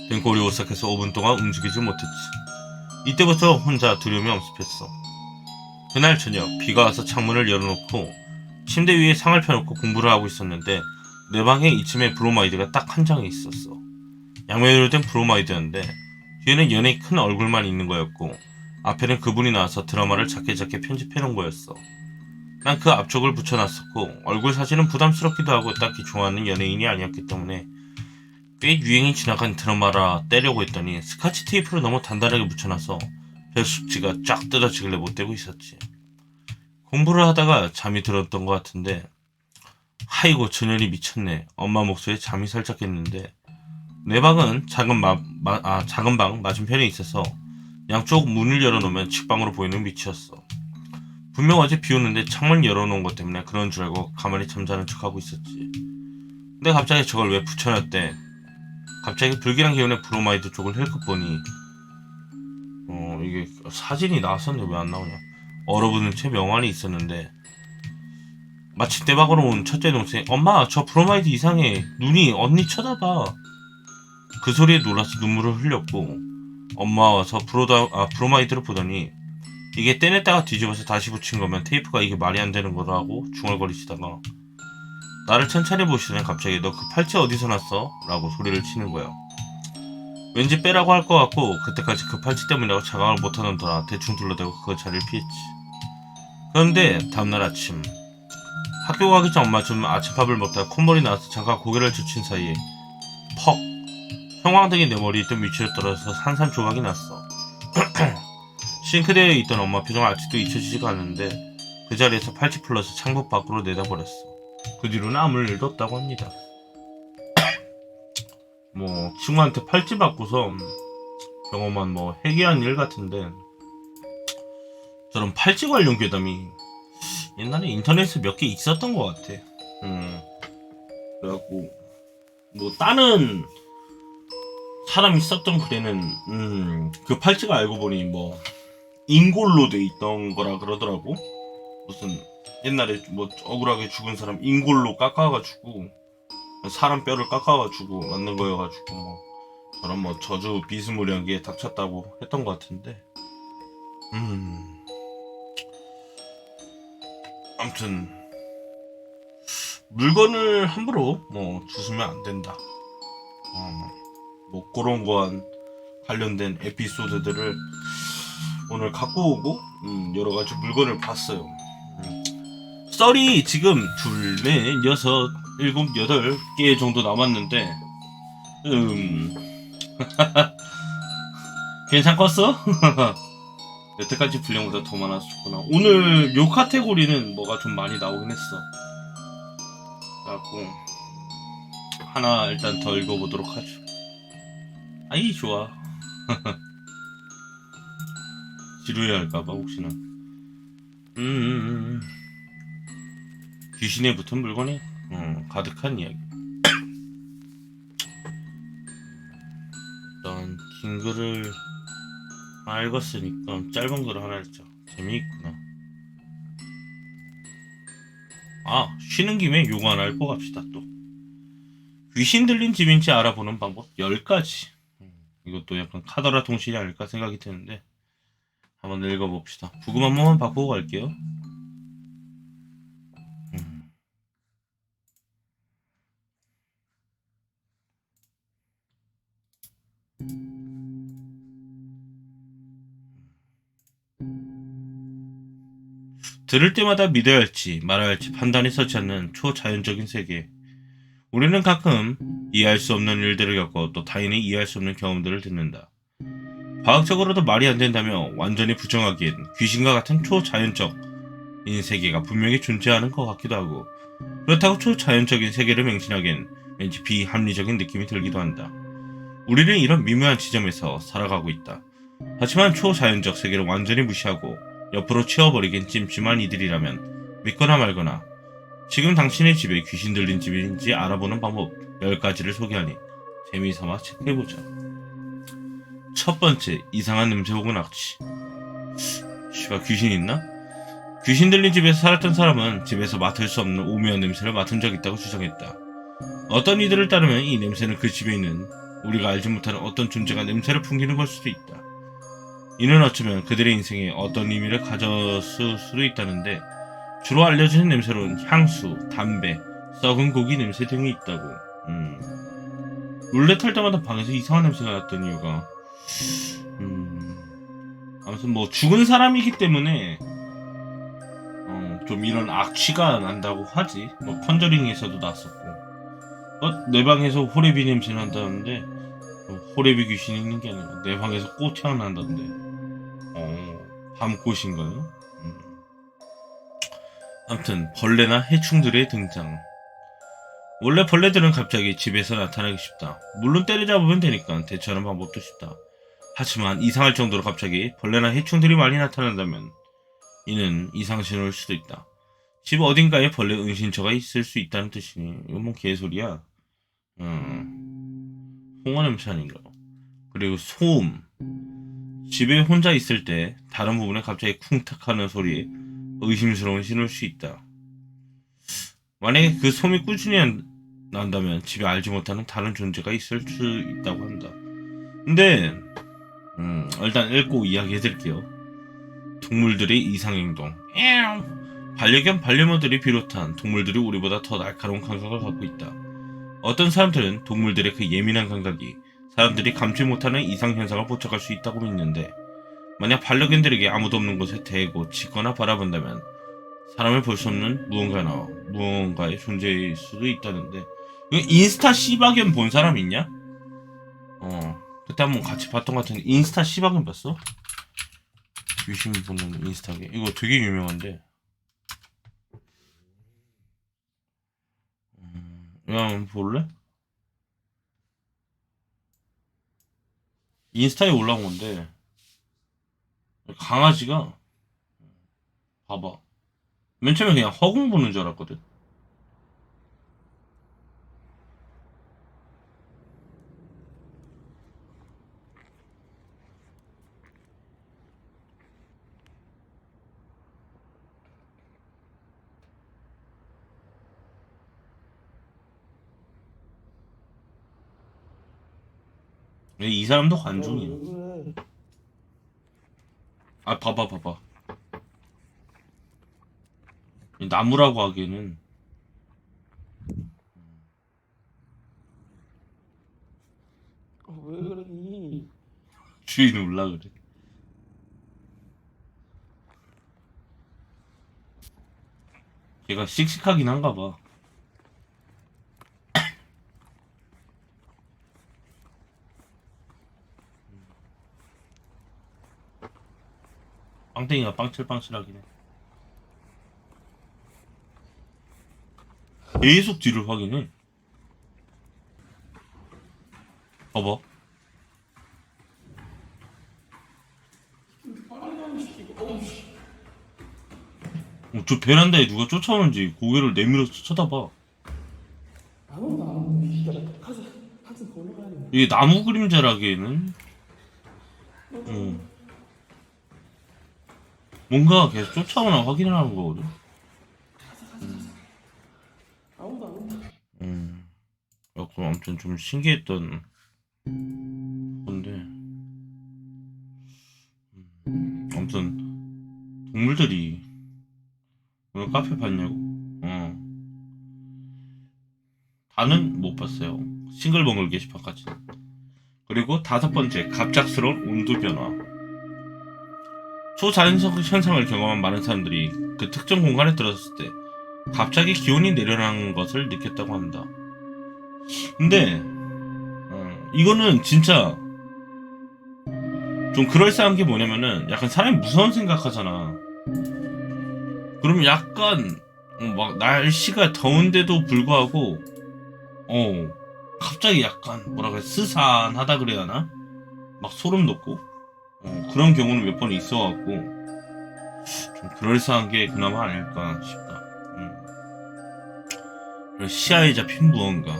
등골이 오싹해서 5분 동안 움직이지 못했지. 이때부터 혼자 두려움이 엄습했어. 그날 저녁 비가 와서 창문을 열어놓고 침대 위에 상을 펴놓고 공부를 하고 있었는데 내 방에 이쯤에 브로마이드가 딱 한 장이 있었어. 양면으로 된 브로마이드였는데 뒤에는 연예인 큰 얼굴만 있는 거였고 앞에는 그분이 나와서 드라마를 작게 편집해놓은 거였어. 난 그 앞쪽을 붙여놨었고 얼굴 사진은 부담스럽기도 하고 딱히 좋아하는 연예인이 아니었기 때문에 꽤 유행이 지나간 드라마라 떼려고 했더니 스카치 테이프로 너무 단단하게 붙여놔서 벽수치가 쫙 뜯어지길래 못 떼고 있었지. 공부를 하다가 잠이 들었던 것 같은데 아이고 전현이 미쳤네. 엄마 목소리에 잠이 살짝 깼는데 내 방은 작은 방 맞은편에 있어서 양쪽 문을 열어놓으면 직방으로 보이는 위치였어. 분명 어제 비 오는데 창문 열어놓은 것 때문에 그런 줄 알고 가만히 잠자는 척하고 있었지. 근데 갑자기 저걸 왜 붙여놨대. 갑자기 불길한 기운에 브로마이드 쪽을 힐끗 보니 이게 사진이 나왔었는데 왜 안 나오냐. 얼어붙은 채 명안이 있었는데 마침 내 방으로 온 첫째 동생이 엄마 저 브로마이드 이상해. 눈이 언니 쳐다봐. 그 소리에 놀라서 눈물을 흘렸고 엄마 와서 브로마이드를 보더니 이게 떼냈다가 뒤집어서 다시 붙인 거면 테이프가 이게 말이 안 되는 거라고 중얼거리시다가 나를 천천히 보시더니 갑자기 너 그 팔찌 어디서 났어? 라고 소리를 치는 거야. 왠지 빼라고 할 것 같고 그때까지 그 팔찌 때문이라고 자각을 못하던더라 대충 둘러대고 그 자리를 피했지. 그런데 다음날 아침 학교 가기 전 엄마 좀 아침밥을 먹다가 콧물이 나와서 잠깐 고개를 젖힌 사이에 퍽! 형광등이 내 머리에 있던 위치로 떨어져서 산산조각이 났어. 싱크대에 있던 엄마 표정은 아직도 잊혀지지가 않는데 그 자리에서 팔찌 풀러서 창문 밖으로 내다버렸어. 그 뒤로는 아무 일도 없다고 합니다. 뭐 친구한테 팔찌 받고서 경험한 뭐 해괴한 일 같은데 저런 팔찌 관련 괴담이 옛날에 인터넷에 몇 개 있었던 것 같아. 그래갖고 뭐 다른 사람이 썼던 글에는 그 팔찌가 알고 보니 뭐 인골로 돼 있던 거라 그러더라고. 무슨 옛날에 뭐 억울하게 죽은 사람 인골로 깎아가지고 사람 뼈를 깎아가지고 만든 거여가지고 뭐 저런 뭐 저주 비스무리한 게 닥쳤다고 했던 것 같은데. 음 아무튼 물건을 함부로 뭐 주스면 안 된다. 뭐 그런 거한 관련된 에피소드들을 오늘 갖고 오고 여러 가지 물건을 봤어요. 썰이 지금 둘, 넷, 여섯, 일곱, 여덟 개 정도 남았는데 괜찮겠어? 여태까지 분량보다 더 많았었구나. 오늘 요 카테고리는 뭐가 좀 많이 나오긴 했어. 그래갖고 하나 일단 더 읽어보도록 하죠. 아이 좋아. 지루해할까봐 혹시나. 귀신에 붙은 물건이 가득한 이야기. 일단 긴 글을 읽었으니까 짧은 글을 하나 읽자. 재미있구나. 아, 쉬는 김에 요거 하나 읽고 갑시다 또. 귀신 들린 집인지 알아보는 방법 10가지. 이것도 약간 카더라 통신이 아닐까 생각이 드는데 한번 읽어봅시다. 부금 한 번만 바꾸고 갈게요. 음. 들을 때마다 믿어야 할지 말아야 할지 판단이 서지 않는 초자연적인 세계. 우리는 가끔 이해할 수 없는 일들을 겪고 또 타인이 이해할 수 없는 경험들을 듣는다. 과학적으로도 말이 안 된다며 완전히 부정하기엔 귀신과 같은 초자연적인 세계가 분명히 존재하는 것 같기도 하고, 그렇다고 초자연적인 세계를 맹신하기엔 왠지 비합리적인 느낌이 들기도 한다. 우리는 이런 미묘한 지점에서 살아가고 있다. 하지만 초자연적 세계를 완전히 무시하고 옆으로 치워버리긴 찜찜한 이들이라면 믿거나 말거나. 지금 당신의 집에 귀신 들린 집인지 알아보는 방법 10가지를 소개하니 재미삼아 체크해보자. 첫 번째, 이상한 냄새 혹은 악취. 씨발, 귀신 있나? 귀신 들린 집에서 살았던 사람은 집에서 맡을 수 없는 오묘한 냄새를 맡은 적이 있다고 주장했다. 어떤 이들을 따르면 이 냄새는 그 집에 있는 우리가 알지 못하는 어떤 존재가 냄새를 풍기는 걸 수도 있다. 이는 어쩌면 그들의 인생에 어떤 의미를 가졌을 수도 있다는데, 주로 알려지는 냄새로는 향수, 담배, 썩은 고기 냄새 등이 있다고. 룰렛 할 때마다 방에서 이상한 냄새가 났던 이유가 아무튼 뭐 죽은 사람이기 때문에 좀 이런 악취가 난다고 하지. 뭐 컨저링에서도 났었고. 내 방에서 호레비 냄새 난다는데 호레비 귀신이 있는 게 아니라 내 방에서 꽃향 난다는데. 밤꽃인가요? 아무튼 벌레나 해충들의 등장. 원래 벌레들은 갑자기 집에서 나타나기 쉽다. 물론 때려잡으면 되니까 대처하는 방법도 쉽다. 하지만 이상할 정도로 갑자기 벌레나 해충들이 많이 나타난다면 이는 이상신호일 수도 있다. 집 어딘가에 벌레 은신처가 있을 수 있다는 뜻이니 이건 뭐 개소리야. 홍어 냄새 아닌가요? 그리고 소음. 집에 혼자 있을 때 다른 부분에 갑자기 쿵탁하는 소리에 의심스러운 신호일 수 있다. 만약에 그 소음이 꾸준히 난다면 집에 알지 못하는 다른 존재가 있을 수 있다고 한다. 근데 일단 읽고 이야기해드릴게요. 동물들의 이상행동. 반려견 반려묘들이 비롯한 동물들이 우리보다 더 날카로운 감각을 갖고 있다. 어떤 사람들은 동물들의 그 예민한 감각이 사람들이 감지 못하는 이상현상을 포착할 수 있다고 믿는데, 만약 반려견들에게 아무도 없는 곳에 대고 짖거나 바라본다면 사람을 볼 수 없는 무언가의 존재일 수도 있다는데, 이거 인스타 씨바견 본 사람 있냐? 그때 한번 같이 봤던 것 같은데 인스타 씨바견 봤어? 유심 보는 인스타게 이거 되게 유명한데. 이거 한번 볼래? 인스타에 올라온 건데 강아지가 봐봐. 맨 처음에 그냥 허공 보는 줄 알았거든. 이 사람도 관중이야. 왜 그래? 아, 봐봐. 나무라고 하기에는 왜 그러니? 주인 올라 그래. 걔가 씩씩하긴 한가 봐. 빵땡이가 빵칠빵칠하긴 해. 계속 뒤를 확인해. 봐봐. 저 베란다에 누가 쫓아오는지 고개를 내밀어서 쳐다봐. 아무도 안 오고 진짜 한참 더 올라가야 돼. 이게 나무 그림자라기에는 뭔가 계속 쫓아오나 확인을 하는 거거든. 아무도 안 온다. 그럼 아무튼 좀 신기했던 건데, 아무튼 동물들이 오늘 카페 봤냐고? 다는 못 봤어요. 싱글벙글 게시판까지. 그리고 5번째, 갑작스러운 온도 변화. 초자연적 현상을 경험한 많은 사람들이 그 특정 공간에 들어섰을 때 갑자기 기온이 내려가는 것을 느꼈다고 합니다. 근데 이거는 진짜 좀 그럴싸한 게 뭐냐면은 약간 사람이 무서운 생각하잖아. 그러면 약간 막 날씨가 더운데도 불구하고 갑자기 약간 뭐라 그래, 스산하다 그래야 하나? 막 소름 돋고 그런 경우는 몇 번 있어갖고 좀 그럴싸한 게 그나마 아닐까 싶다. 시야에 잡힌 무언가.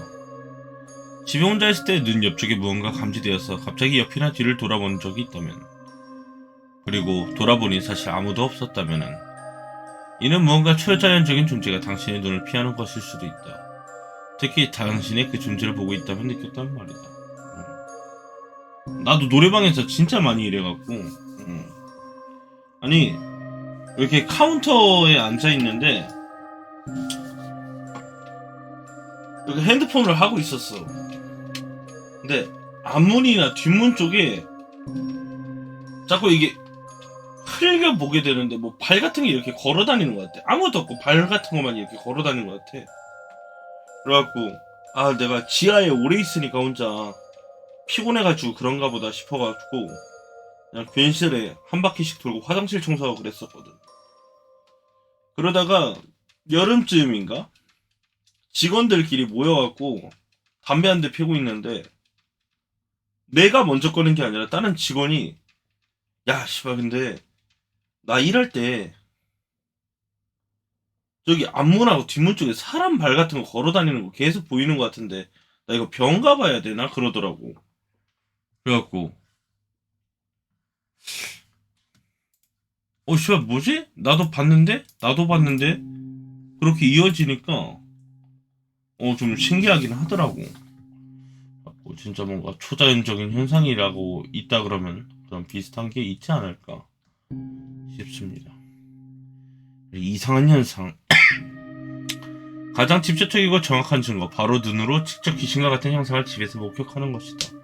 집에 혼자 있을 때 눈 옆쪽에 무언가 감지되어서 갑자기 옆이나 뒤를 돌아본 적이 있다면, 그리고 돌아보니 사실 아무도 없었다면은, 이는 무언가 초자연적인 존재가 당신의 눈을 피하는 것일 수도 있다. 특히 당신의 그 존재를 보고 있다면 느꼈단 말이다. 나도 노래방에서 진짜 많이 이래갖고 아니 이렇게 카운터에 앉아있는데 이렇게 핸드폰을 하고 있었어. 근데 앞문이나 뒷문 쪽에 자꾸 이게 흘려보게 되는데 뭐 발 같은 게 이렇게 걸어다니는 것 같아. 아무것도 없고 발 같은 것만 이렇게 걸어다니는 것 같아. 그래갖고 내가 지하에 오래 있으니까 혼자 피곤해가지고 그런가 보다 싶어가지고 그냥 괜시레 한 바퀴씩 돌고 화장실 청소하고 그랬었거든. 그러다가 여름쯤인가? 직원들끼리 모여갖고 담배 한 대 피우고 있는데 내가 먼저 꺼낸 게 아니라 다른 직원이 야 씨발 근데 나 일할 때 저기 앞문하고 뒷문 쪽에 사람 발 같은 거 걸어다니는 거 계속 보이는 것 같은데 나 이거 병 가봐야 되나? 그러더라고. 그래갖고 씨발 뭐지? 나도 봤는데? 그렇게 이어지니까 좀 신기하긴 하더라고. 진짜 뭔가 초자연적인 현상이라고 있다 그러면 그런 비슷한 게 있지 않을까 싶습니다. 이상한 현상. 가장 직접적이고 정확한 증거, 바로 눈으로 직접 귀신과 같은 형상을 집에서 목격하는 것이다.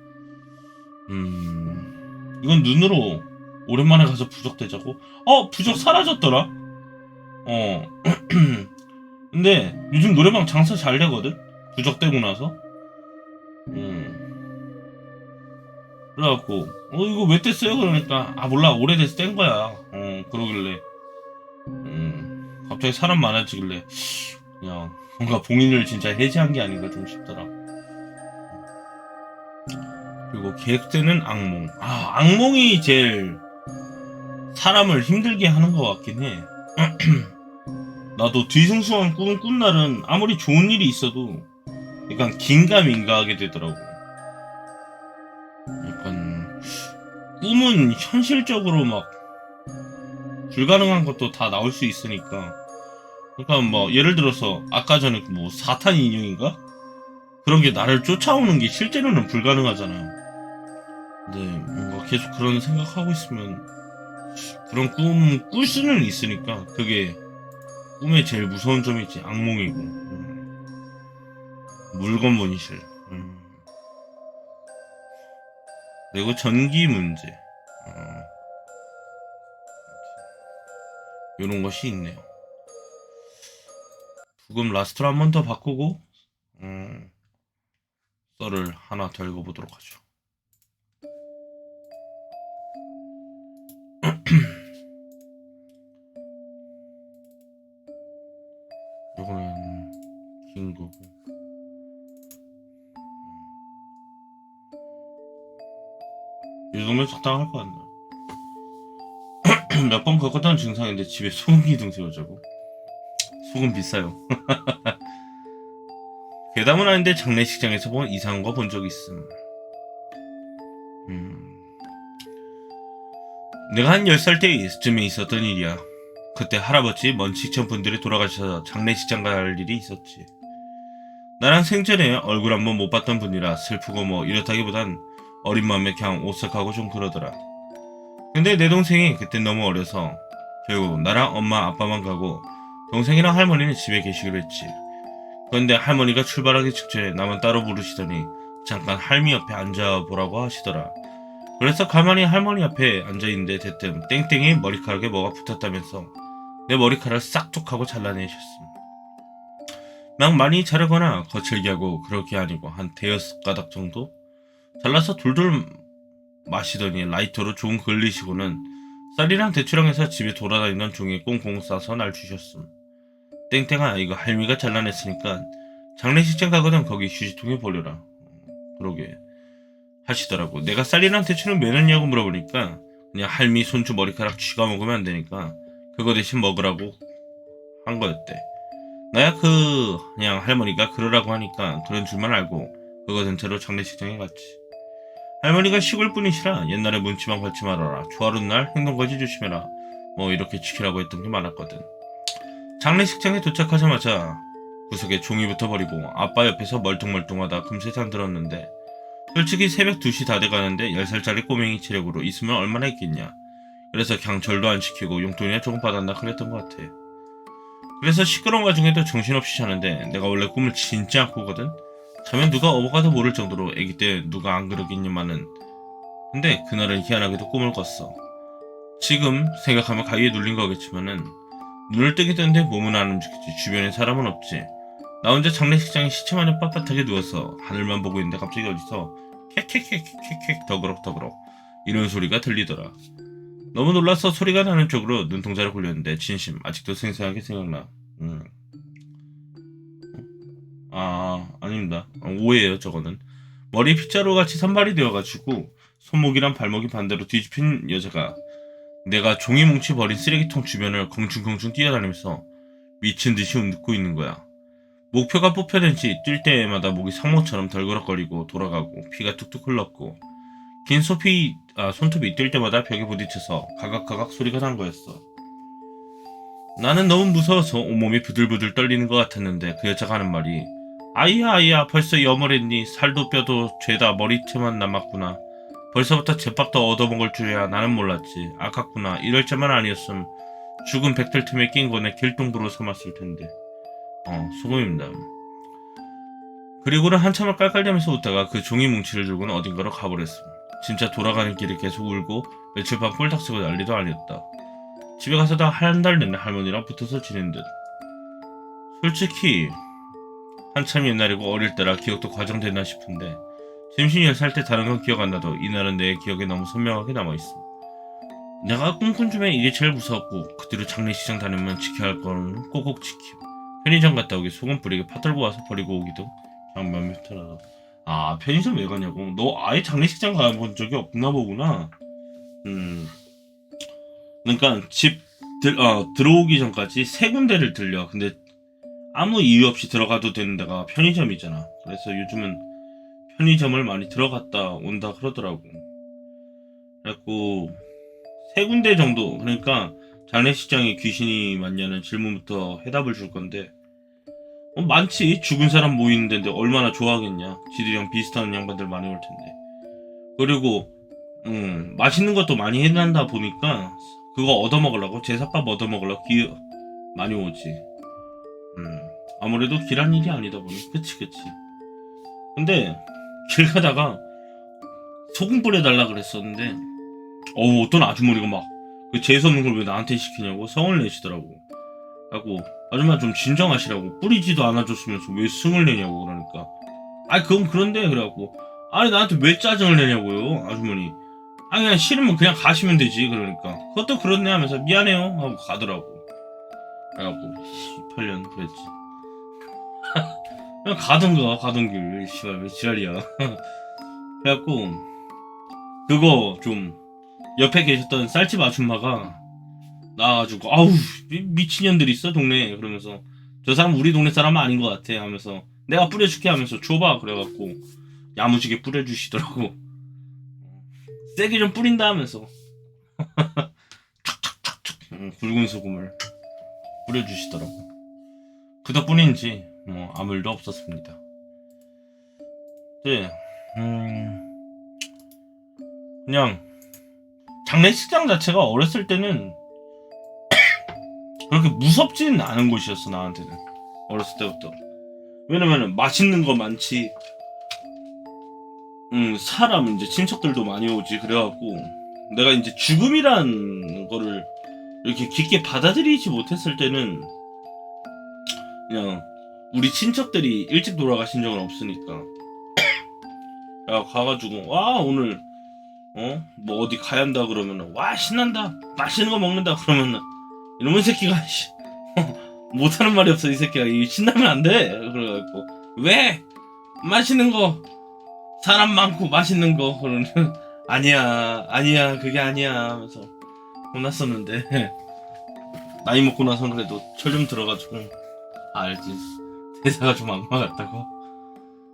이건 눈으로 오랜만에 가서 부적대자고? 부적 사라졌더라? 근데 요즘 노래방 장사 잘 되거든? 부적대고 나서? 그래갖고 이거 왜 뗐어요? 그러니까 몰라, 오래돼서 뗀 거야. 그러길래 갑자기 사람 많아지길래 그냥 뭔가 봉인을 진짜 해제한 게 아닌가 좀 싶더라. 그리고 계획되는 악몽. 악몽이 제일 사람을 힘들게 하는 것 같긴 해. 나도 뒤숭숭한 꿈을 꾼 날은 아무리 좋은 일이 있어도 약간 긴가민가하게 되더라고. 약간 꿈은 현실적으로 막 불가능한 것도 다 나올 수 있으니까. 그러니까 뭐 예를 들어서 아까 전에 뭐 사탄 인형인가? 그런 게 나를 쫓아오는 게 실제로는 불가능하잖아요. 근데 뭔가 계속 그런 생각하고 있으면 그런 꿈 꿀 수는 있으니까 그게 꿈의 제일 무서운 점이지. 악몽이고 물건 분실. 그리고 전기 문제. 이런 것이 있네요. 부금 라스트로 한 번 더 바꾸고 썰을 하나 더 읽어보도록 하죠. 이거는 긴 거고. 이 정도면 적당할 것 같네요. 몇 번 겪었던 증상인데 집에 소금 기둥 세우자고. 소금 비싸요. 괴담은 아닌데 장례식장에서 본 이상한 거 본 적 있음. 내가 한 10살 때쯤에 있었던 일이야. 그때 할아버지 먼치천 분들이 돌아가셔서 장례식장 갈 일이 있었지. 나랑 생전에 얼굴 한번 못 봤던 분이라 슬프고 뭐 이렇다기보단 어린 마음에 그냥 오싹하고 좀 그러더라. 근데 내 동생이 그때 너무 어려서 결국 나랑 엄마 아빠만 가고 동생이랑 할머니는 집에 계시기로 했지. 그런데 할머니가 출발하기 직전에 나만 따로 부르시더니 잠깐 할미 옆에 앉아보라고 하시더라. 그래서 가만히 할머니 앞에 앉아있는데 대뜸 땡땡이 머리카락에 뭐가 붙었다면서 내 머리카락을 싹둑 하고 잘라내셨음. 막 많이 자르거나 거칠게 하고 그렇게 아니고 한 대여섯 가닥 정도 잘라서 돌돌 마시더니 라이터로 종 걸리시고는 쌀이랑 대추랑 해서 집에 돌아다니던 종이에 꽁꽁 싸서 날 주셨음. 땡땡아 이거 할미가 잘라냈으니까 장례식장 가거든 거기 휴지통에 버려라. 그러게 하시더라고. 내가 쌀이랑 대추는 왜 넣냐고 물어보니까 그냥 할미 손주 머리카락 쥐가 먹으면 안 되니까 그거 대신 먹으라고 한 거였대. 나야 그냥 할머니가 그러라고 하니까 그런 줄만 알고 그거 든 채로 장례식장에 갔지. 할머니가 시골 분이시라 옛날에 문치만 걸지 말아라. 초하룻 날 행동거지 조심해라. 뭐 이렇게 지키라고 했던 게 많았거든. 장례식장에 도착하자마자 구석에 종이부터 버리고 아빠 옆에서 멀뚱멀뚱하다 금세 잠들었는데 솔직히 새벽 2시 다 돼가는데 10살짜리 꼬맹이 체력으로 있으면 얼마나 있겠냐. 그래서 그냥 절도 안 시키고 용돈이나 조금 받았나 그랬던 것 같아. 그래서 시끄러운 와중에도 정신없이 자는데 내가 원래 꿈을 진짜 안 꾸거든. 자면 누가 업어가도 모를 정도로 애기 때 누가 안 그러겠냐마는. 근데 그날은 희한하게도 꿈을 꿨어. 지금 생각하면 가위에 눌린 거겠지만은 눈을 뜨게 되는데 몸은 안 움직이지. 주변에 사람은 없지. 나 혼자 장례식장에 시체마냥 빳빳하게 누워서 하늘만 보고 있는데 갑자기 어디서 캐캐캐캐캐캐 더그럭더그럭 이런 소리가 들리더라. 너무 놀라서 소리가 나는 쪽으로 눈동자를 굴렸는데 진심 아직도 생생하게 생각나. 아닙니다. 오해예요 저거는. 머리 빗자루 같이 산발이 되어가지고 손목이랑 발목이 반대로 뒤집힌 여자가 내가 종이 뭉치 버린 쓰레기통 주변을 공중공중 뛰어다니면서 미친 듯이 웃고 있는 거야. 목표가 뽑혀된지 뛸 때마다 목이 상모처럼 덜그럭거리고 돌아가고 피가 뚝뚝 흘렀고 긴 손톱이 뛸 때마다 벽에 부딪혀서 가각가각 소리가 난 거였어. 나는 너무 무서워서 온몸이 부들부들 떨리는 것 같았는데 그 여자가 하는 말이 아이야 아이야 벌써 여물했니. 살도 뼈도 죄다 머리채만 남았구나. 벌써부터 제밥도 얻어먹을 줄이야. 나는 몰랐지. 아깝구나. 이럴 자만 아니었음 죽은 백들 틈에 낀 거네 길동부로 삼았을 텐데. 소금입니다. 그리고는 한참을 깔깔대면서 웃다가 그 종이 뭉치를 들고는 어딘가로 가버렸음. 진짜 돌아가는 길에 계속 울고 며칠 밤 꼴딱쓰고 난리도 아니었다. 집에 가서도 한 달 내내 할머니랑 붙어서 지낸 듯. 솔직히 한참 옛날이고 어릴 때라 기억도 과장됐나 싶은데 심신 10살 때 다른 건 기억 안 나도 이날은 내 기억에 너무 선명하게 남아있음. 내가 꿈꾼 중에 이게 제일 무서웠고 그 뒤로 장례식장 다니면 지켜야 할 거는 꼭꼭 지킴. 편의점 갔다 오기 소금 뿌리게 파 들고 와서 버리고 오기도 그냥 몇몇 하다. 편의점 왜 가냐고. 너 아예 장례식장 가본 적이 없나 보구나. 그러니까 들어오기 전까지 세 군데를 들려. 근데 아무 이유 없이 들어가도 되는 데가 편의점이잖아. 그래서 요즘은 편의점을 많이 들어갔다 온다 그러더라고. 그래갖고 세 군데 정도. 그러니까 장례식장에 귀신이 많냐는 질문부터 해답을 줄 건데 많지. 죽은 사람 모이는 데인데 얼마나 좋아하겠냐. 지들이랑 비슷한 양반들 많이 올 텐데. 그리고 맛있는 것도 많이 해난다 보니까 그거 얻어먹으려고 제사밥 얻어먹으려고 많이 오지. 아무래도 길한 일이 아니다 보니. 그치. 근데 길 가다가 소금 뿌려달라 그랬었는데 어떤 아주머니가 막 그 재수없는 걸 왜 나한테 시키냐고 성을 내시더라고. 하고 아줌마 좀 진정하시라고. 뿌리지도 않아줬으면서 왜 승을 내냐고. 그러니까 아니 그건 그런데 그래갖고 아니 나한테 왜 짜증을 내냐고요 아주머니. 아니 그냥 싫으면 그냥 가시면 되지. 그러니까 그것도 그렇네 하면서 미안해요 하고 가더라고. 그래갖고 18년 그랬지. 그냥 가던 길 씨발 왜 지랄이야. 그래갖고 그거 좀 옆에 계셨던 쌀집 아줌마가 나와가지고 아우 미친년들 있어 동네에. 그러면서 저 사람 우리 동네 사람 아닌 것 같아 하면서 내가 뿌려줄게 하면서 줘봐. 그래갖고 야무지게 뿌려주시더라고. 세게 좀 뿌린다 하면서 굵은 소금을 뿌려주시더라고. 그 덕분인지 뭐 아무 일도 없었습니다. 네, 그냥 장례식장 자체가 어렸을 때는 그렇게 무섭지는 않은 곳이었어 나한테는. 어렸을 때부터. 왜냐면은 맛있는 거 많지. 사람 이제 친척들도 많이 오지. 그래갖고 내가 이제 죽음이란 거를 이렇게 깊게 받아들이지 못했을 때는 그냥 우리 친척들이 일찍 돌아가신 적은 없으니까 야 가가지고 와 오늘 뭐 어디 가야 한다 그러면은 와 신난다 맛있는 거 먹는다 그러면은 이놈의 새끼가 못하는 말이 없어. 이 새끼가 신나면 안 돼. 그래갖고 왜 맛있는 거 사람 많고 맛있는 거 그러면 아니야 그게 아니야 하면서 혼났었는데 나이 먹고 나선 그래도 철 좀 들어가지고 알지. 대사가 좀 악마 같다고.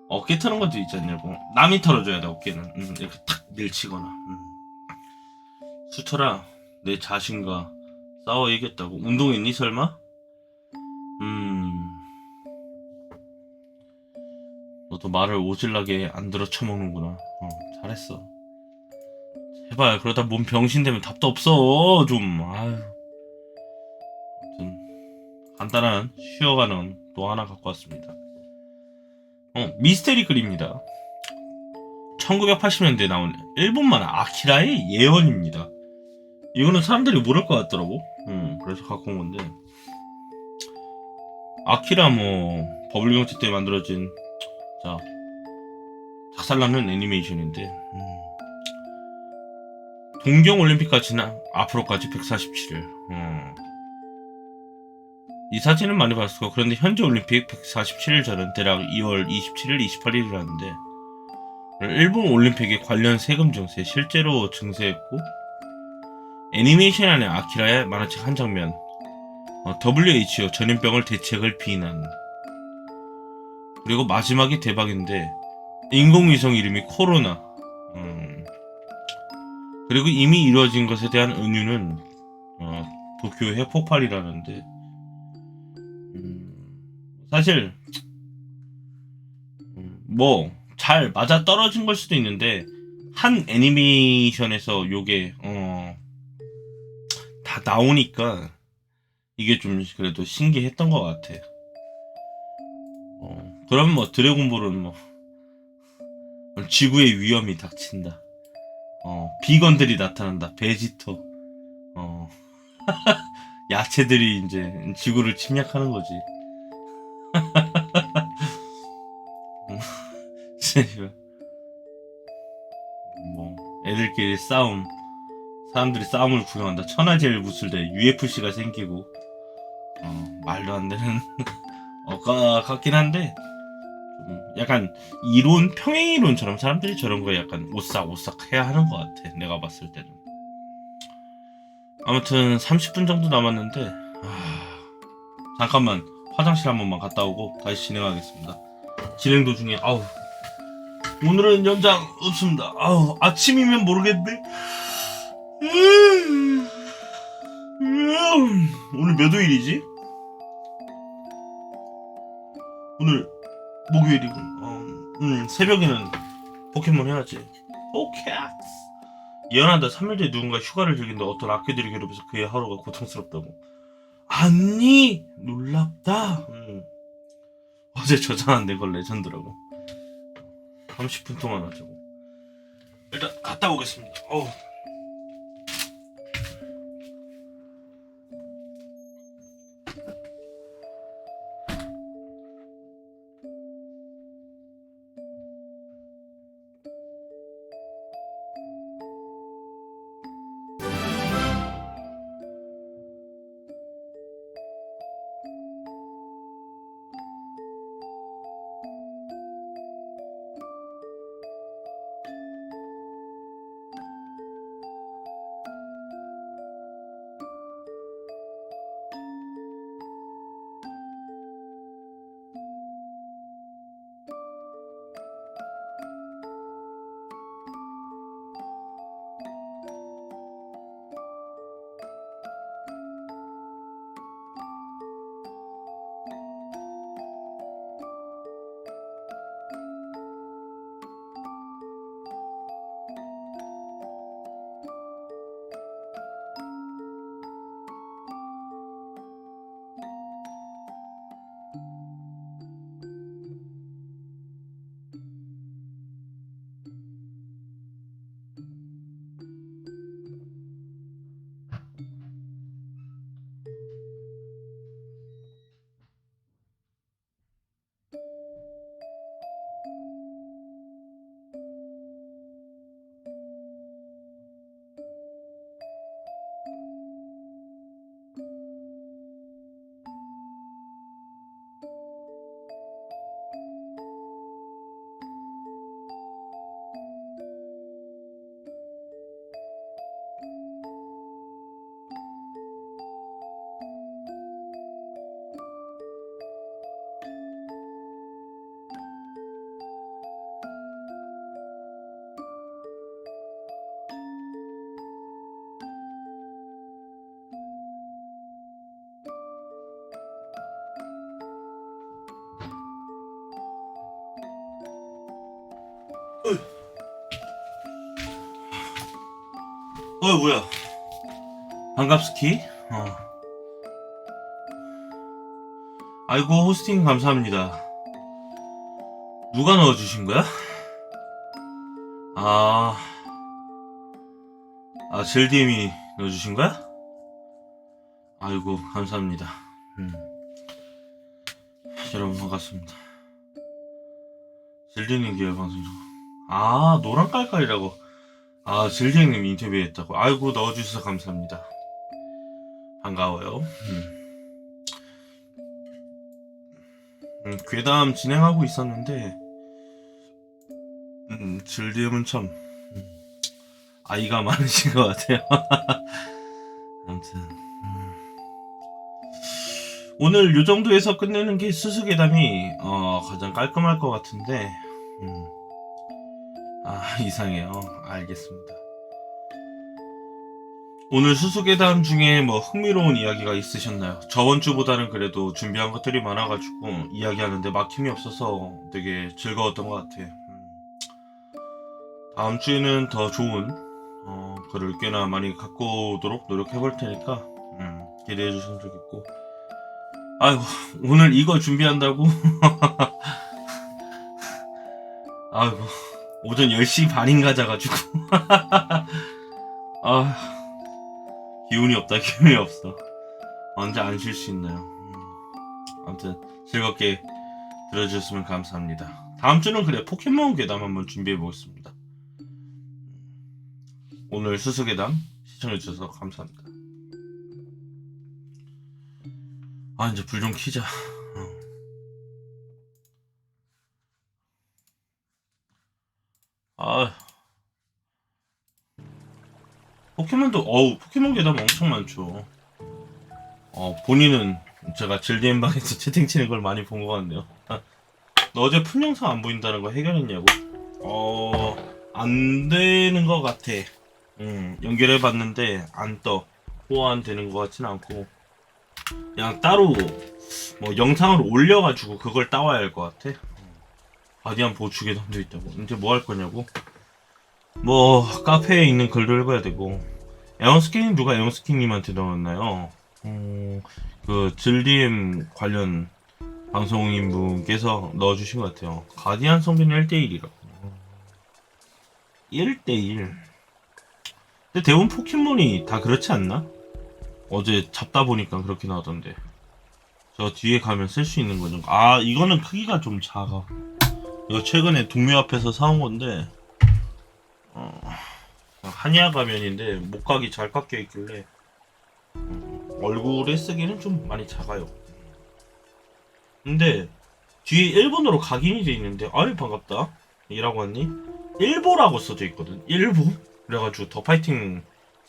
어깨 터는 것도 있지 않냐고. 남이 털어줘야 돼 어깨는. 이렇게 탁 밀치거나. 수철아 내 자신과 싸워 이겼다고. 운동했니 설마? 너도 말을 오질나게 안 들어 쳐먹는구나. 잘했어. 제발 그러다 몸 병신되면 답도 없어 좀. 아유. 아무튼 간단한 쉬어가는 또 하나 갖고 왔습니다. 미스테리 글입니다. 1980년대에 나온 일본 만화 아키라의 예언입니다. 이거는 사람들이 모를 것 같더라고. 그래서 갖고 온 건데 아키라 뭐 버블경제 때 만들어진 자 작살나는 애니메이션인데 동경올림픽까지는 앞으로까지 147일. 이 사진은 많이 봤을 거고 그런데 현재 올림픽 147일 전은 대략 2월 27일, 28일이라는데 일본 올림픽에 관련 세금 증세 실제로 증세했고 애니메이션 안에 아키라의 만화책 한 장면 WHO 전염병을 대책을 비난. 그리고 마지막이 대박인데 인공위성 이름이 코로나. 그리고 이미 이루어진 것에 대한 은유는 도쿄의 핵폭발이라는데 사실 뭐 잘 맞아 떨어진 걸 수도 있는데 한 애니메이션에서 요게 다 나오니까 이게 좀 그래도 신기했던 것 같아. 그럼 뭐 드래곤볼은 뭐 지구의 위험이 닥친다. 비건들이 나타난다. 베지터. 야채들이 이제 지구를 침략하는 거지. 뭐 애들끼리 싸움. 사람들이 싸움을 구경한다. 천하제일 무술대 UFC가 생기고 말도 안 되는 같긴 한데 약간 이론 평행이론처럼 사람들이 저런 거에 약간 오싹오싹 해야 하는 것 같아. 내가 봤을 때는. 아무튼 30분 정도 남았는데 잠깐만 화장실 한 번만 갔다 오고 다시 진행하겠습니다. 진행 도중에 오늘은 연장 없습니다. 아침이면 모르겠네. 오늘 몇 요일이지? 오늘 목요일이군. 새벽에는 포켓몬 해야지. 포켓. 이혼한다 3일 뒤에 누군가 휴가를 즐긴다. 어떤 악귀들이 괴롭혀서 그의 하루가 고통스럽다고. 아니 놀랍다. 어제 저장한 내 걸 레전드라고. 30분 동안 하자고. 일단 갔다 오겠습니다. 뭐야. 반갑스키. 아이고 호스팅 감사합니다. 누가 넣어주신 거야? 젤디엠이 넣어주신 거야? 아이고 감사합니다. 여러분 반갑습니다. 젤디님 기회 방송 중. 노란 깔깔이라고. 젤디님 인터뷰했다고. 아이고 넣어주셔서 감사합니다. 반가워요. 괴담 진행하고 있었는데 젤디님은 참 아이가 많으신 것 같아요. 아무튼 오늘 요 정도에서 끝내는 게 수수괴담이 가장 깔끔할 것 같은데 이상해요. 알겠습니다. 오늘 수수괴담 중에 뭐 흥미로운 이야기가 있으셨나요? 저번 주보다는 그래도 준비한 것들이 많아가지고 이야기하는데 막힘이 없어서 되게 즐거웠던 것 같아요. 다음 주에는 더 좋은 글을 꽤나 많이 갖고 오도록 노력해볼 테니까 기대해 주시면 좋겠고. 아이고 오늘 이거 준비한다고 아이고 오전 10시 반인가 자가지고 기운이 없다. 기운이 없어. 언제 안 쉴 수 있나요? 아무튼 즐겁게 들어주셨으면 감사합니다. 다음 주는 그래 포켓몬 괴담 한번 준비해 보겠습니다. 오늘 수수괴담 시청해주셔서 감사합니다. 이제 불 좀 켜자. 포켓몬도 포켓몬 괴담 엄청 많죠. 본인은 제가 젤디엠 방에서 채팅 치는 걸 많이 본 것 같네요. 너 어제 푼 영상 안 보인다는 거 해결했냐고? 안 되는 것 같아. 연결해봤는데 안 떠. 호환되는 것 같진 않고 그냥 따로 뭐 영상을 올려가지고 그걸 따와야 할 것 같아. 바디안 보충 괴담도 있다고. 이제 뭐 할 거냐고? 뭐 카페에 있는 글도 읽어야 되고. 에어스케님 누가 에어스케님한테 넣었나요? 그 즐림 관련 방송인 분께서 넣어주신 것 같아요. 가디안 성비는 1대1이라고. 1대1. 근데 대부분 포켓몬이 다 그렇지 않나? 어제 잡다 보니까 그렇게 나오던데. 저 뒤에 가면 쓸 수 있는 거죠. 아, 이거는 크기가 좀 작아. 이거 최근에 동묘 앞에서 사온 건데, 한야 가면인데 목각이 잘 깎여 있길래 얼굴에 쓰기는 좀 많이 작아요. 근데 뒤에 일본어로 각인이 돼 있는데, 아유 반갑다 이라고 하니 일보라고 써져 있거든. 일보? 그래가지고 더 파이팅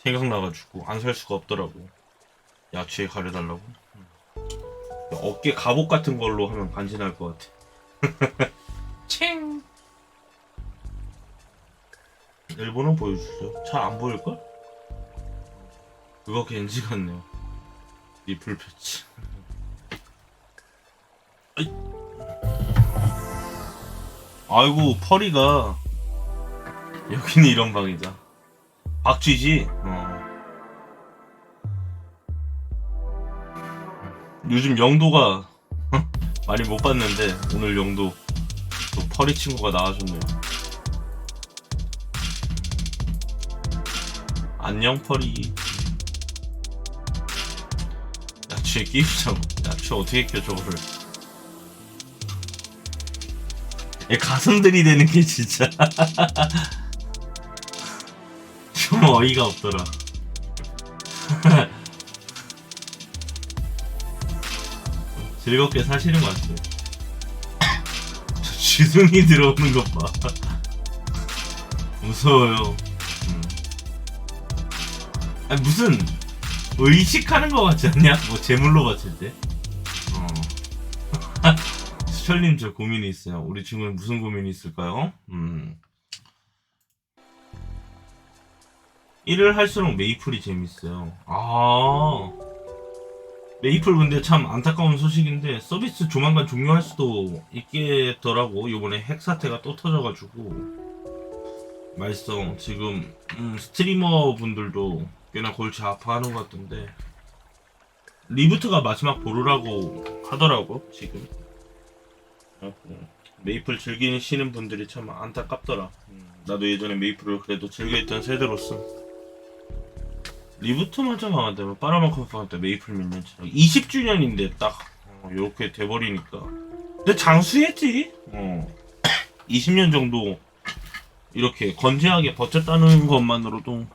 생각나가지고 안 살 수가 없더라고. 야채에 가려달라고. 어깨 갑옷 같은 걸로 하면 간지날 것 같아. 챙. 일본어 보여주죠. 잘 안 보일걸? 그거 겐지 같네요. 리플 패치. 아이. 아이고 펄이가 여기는 이런 방이다. 박쥐지? 요즘 영도가 많이 못 봤는데 오늘 영도 또 펄이 친구가 나와줬네요. 안녕 펄이. 야채 끼우자고. 야채 어떻게 껴 저거를. 얘 가슴 들이대는 게 진짜 좀 어이가 없더라. 즐겁게 사시는 것 같아요. 저 주둥이 들어오는 것 봐. 무서워요. 아니, 무슨 의식하는 것 같지 않냐? 뭐 제물로 봤을 때. 수철님 저 고민이 있어요. 우리 친구는 무슨 고민이 있을까요? 일을 할수록 메이플이 재밌어요. 아, 메이플 근데 참 안타까운 소식인데 서비스 조만간 종료할 수도 있겠더라고. 요번에 핵 사태가 또 터져가지고 말썽. 지금 스트리머 분들도 꽤나 골치 아파하는 것 같던데 리부트가 마지막 보루라고 하더라고 지금. 메이플 즐기시는 분들이 참 안타깝더라. 나도 예전에 메이플을 그래도 즐겨했던 세대로서 리부트마저 나왔는데 빨아먹고 때 메이플 몇 년째 20주년인데 딱 요렇게 돼버리니까. 근데 장수했지. 20년 정도 이렇게 건재하게 버텼다는 것만으로도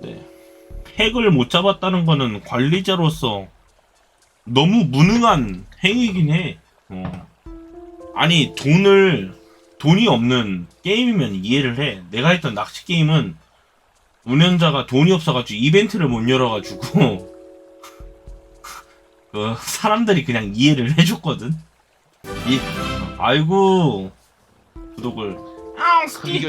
네. 핵을 못 잡았다는 거는 관리자로서 너무 무능한 행위긴 해. 아니 돈이 없는 게임이면 이해를 해. 내가 했던 낚시 게임은 운영자가 돈이 없어가지고 이벤트를 못 열어가지고 그 사람들이 그냥 이해를 해줬거든. 아이고 구독을 스키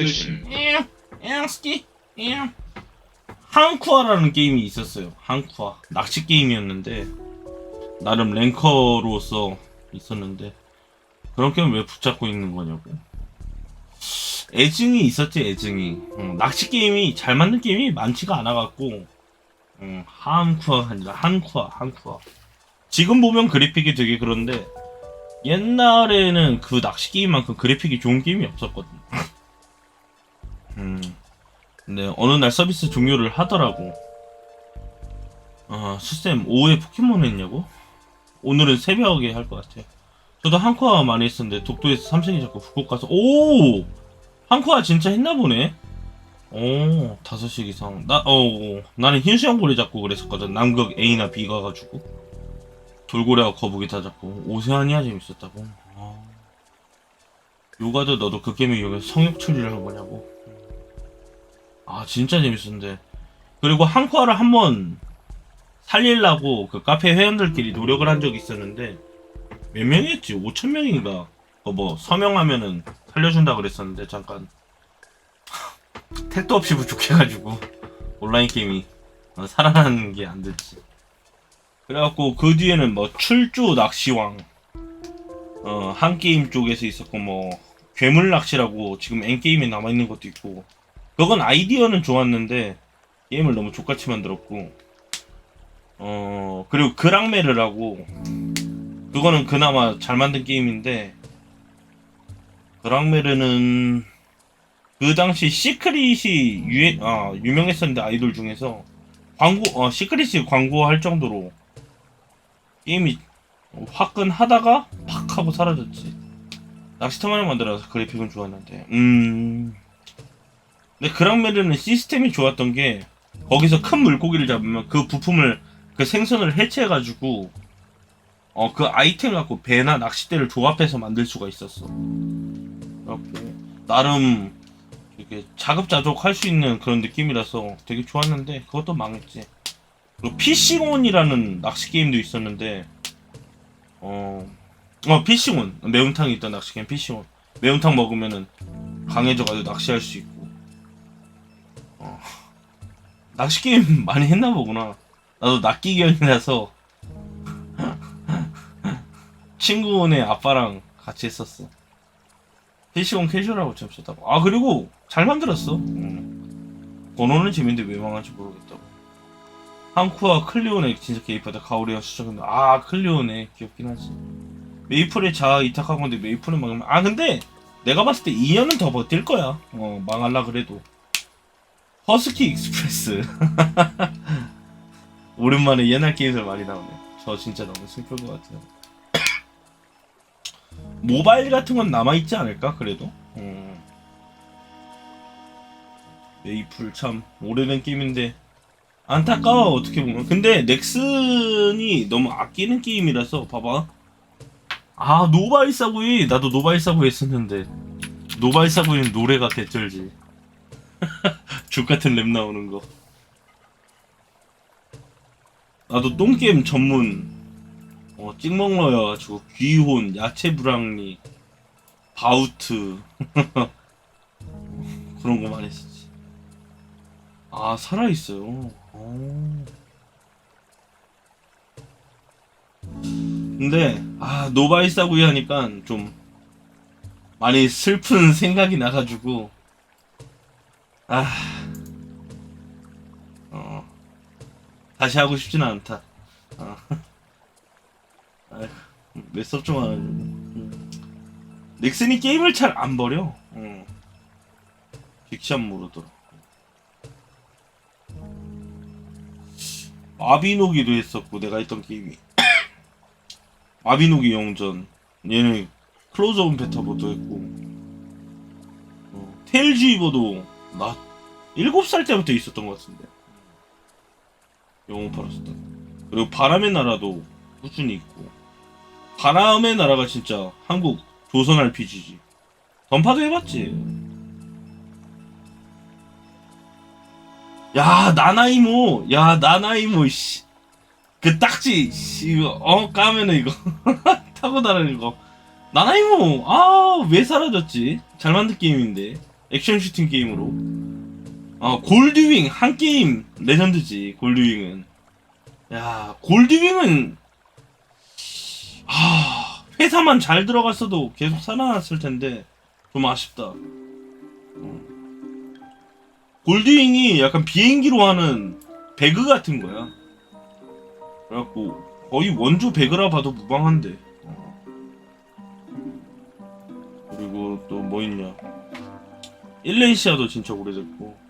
한쿠아라는 게임이 있었어요. 한쿠아 낚시 게임이었는데 나름 랭커로서 있었는데 그런 게임 왜 붙잡고 있는 거냐고. 애증이 있었지. 애증이. 낚시 게임이 잘 만든 게임이 많지가 않아갖고 한쿠아가 아니라 한쿠아. 지금 보면 그래픽이 되게 그런데 옛날에는 그 낚시 게임만큼 그래픽이 좋은 게임이 없었거든. 근데 어느 날 서비스 종료를 하더라고. 수쌤 오후에 포켓몬 했냐고? 오늘은 새벽에 할 것 같아. 저도 한코아 많이 했었는데 독도에서 삼성이 자꾸 후쿠오카서 오! 한코아 진짜 했나 보네. 오, 5시 이상. 나는 흰수염고래 잡고 그랬었거든. 남극 A나 B 가가지고 돌고래와 거북이 다 잡고. 오세아니아 재밌었다고. 요가도 너도 그 게임을 이용해서 성욕 처리를 한 거냐고. 진짜 재밌었는데. 그리고 한코아를 한번 살리려고 그 카페 회원들끼리 노력을 한 적이 있었는데 몇 명이었지? 5,000명인가? 뭐 서명하면은 살려준다 그랬었는데 잠깐 택도 없이 부족해가지고 온라인 게임이 살아나는 게 안 됐지. 그래갖고 그 뒤에는 뭐 출조 낚시왕 한 게임 쪽에서 있었고 뭐 괴물 낚시라고 지금 엔게임에 남아있는 것도 있고, 그건 아이디어는 좋았는데 게임을 너무 족같이 만들었고, 그리고 그랑메르라고, 그거는 그나마 잘 만든 게임인데, 그랑메르는 그 당시 시크릿이 유명했었는데, 아이돌 중에서 시크릿이 광고할 정도로 게임이 화끈하다가 팍 하고 사라졌지. 낚시터만을 만들어서 그래픽은 좋았는데, 근데 그랑메르는 시스템이 좋았던 게, 거기서 큰 물고기를 잡으면 그 부품을, 그 생선을 해체해가지고 그 아이템 갖고 배나 낚싯대를 조합해서 만들 수가 있었어. 그래갖고 나름 이렇게 자급자족 할 수 있는 그런 느낌이라서 되게 좋았는데, 그것도 망했지. 그리고 피싱온이라는 낚시 게임도 있었는데, 피싱온, 매운탕이 있던 낚시 게임 피싱온. 매운탕 먹으면은 강해져가지고 낚시할 수 있고. 낚시 게임 많이 했나 보구나. 나도 낚기견이라서 친구네 아빠랑 같이 했었어. 피싱온 캐주얼하고 재밌었다고. 아, 그리고 잘 만들었어. 번호는 재밌는데 왜 망한지 모르겠다고. 한쿠와 클리오네 진짜 개입하다. 가오리가 수정했는데, 클리오네 귀엽긴 하지. 메이플에 자아 이탁한 건데 메이플은 망하면, 근데 내가 봤을 때 2년은 더 버틸 거야. 망할라 그래도. 허스키 익스프레스. 오랜만에 옛날 게임들 많이 나오네. 저 진짜 너무 슬플 것 같아요. 모바일 같은 건 남아있지 않을까 그래도. 메이플 참 오래된 게임인데 안타까워 어떻게 보면. 근데 넥슨이 너무 아끼는 게임이라서. 봐봐, 노바일사구이. 나도 노바일사구이 했었는데, 노바일사구이는 노래가 개쩔지. 족같은 랩 나오는 거. 나도 똥게임 전문 찍먹러여가지고 귀혼, 야채부랑리, 바우트 그런 거만 했었지. 살아있어요. 근데 노바이사구이 하니까 좀 많이 슬픈 생각이 나가지고 다시 하고 싶지는 않다. 몇 섭 좀 하는. 넥슨이 게임을 잘 안 버려. 빅샷 모르더라. 마비노기도 했었고, 내가 했던 게임이 마비노기 영전. 얘는 클로즈 온 베타보도 했고, 테일즈이버도 나 7살 때부터 있었던 것 같은데, 영웅 팔았을 때. 그리고 바람의 나라도 꾸준히 있고. 바람의 나라가 진짜 한국 조선 RPG지. 던파도 해봤지. 나나이모 씨. 그 딱지 이거 까면은 이거 타고 다니는 거. 나나이모 왜 사라졌지? 잘 만든 게임인데. 액션 슈팅 게임으로. 골드윙 한 게임 레전드지. 골드윙은. 골드윙은 회사만 잘 들어갔어도 계속 살아났을 텐데 좀 아쉽다. 골드윙이 약간 비행기로 하는 배그 같은 거야. 그래갖고 거의 원조 배그라 봐도 무방한데. 그리고 또 뭐 있냐, 일레시아도 진짜 오래됐고.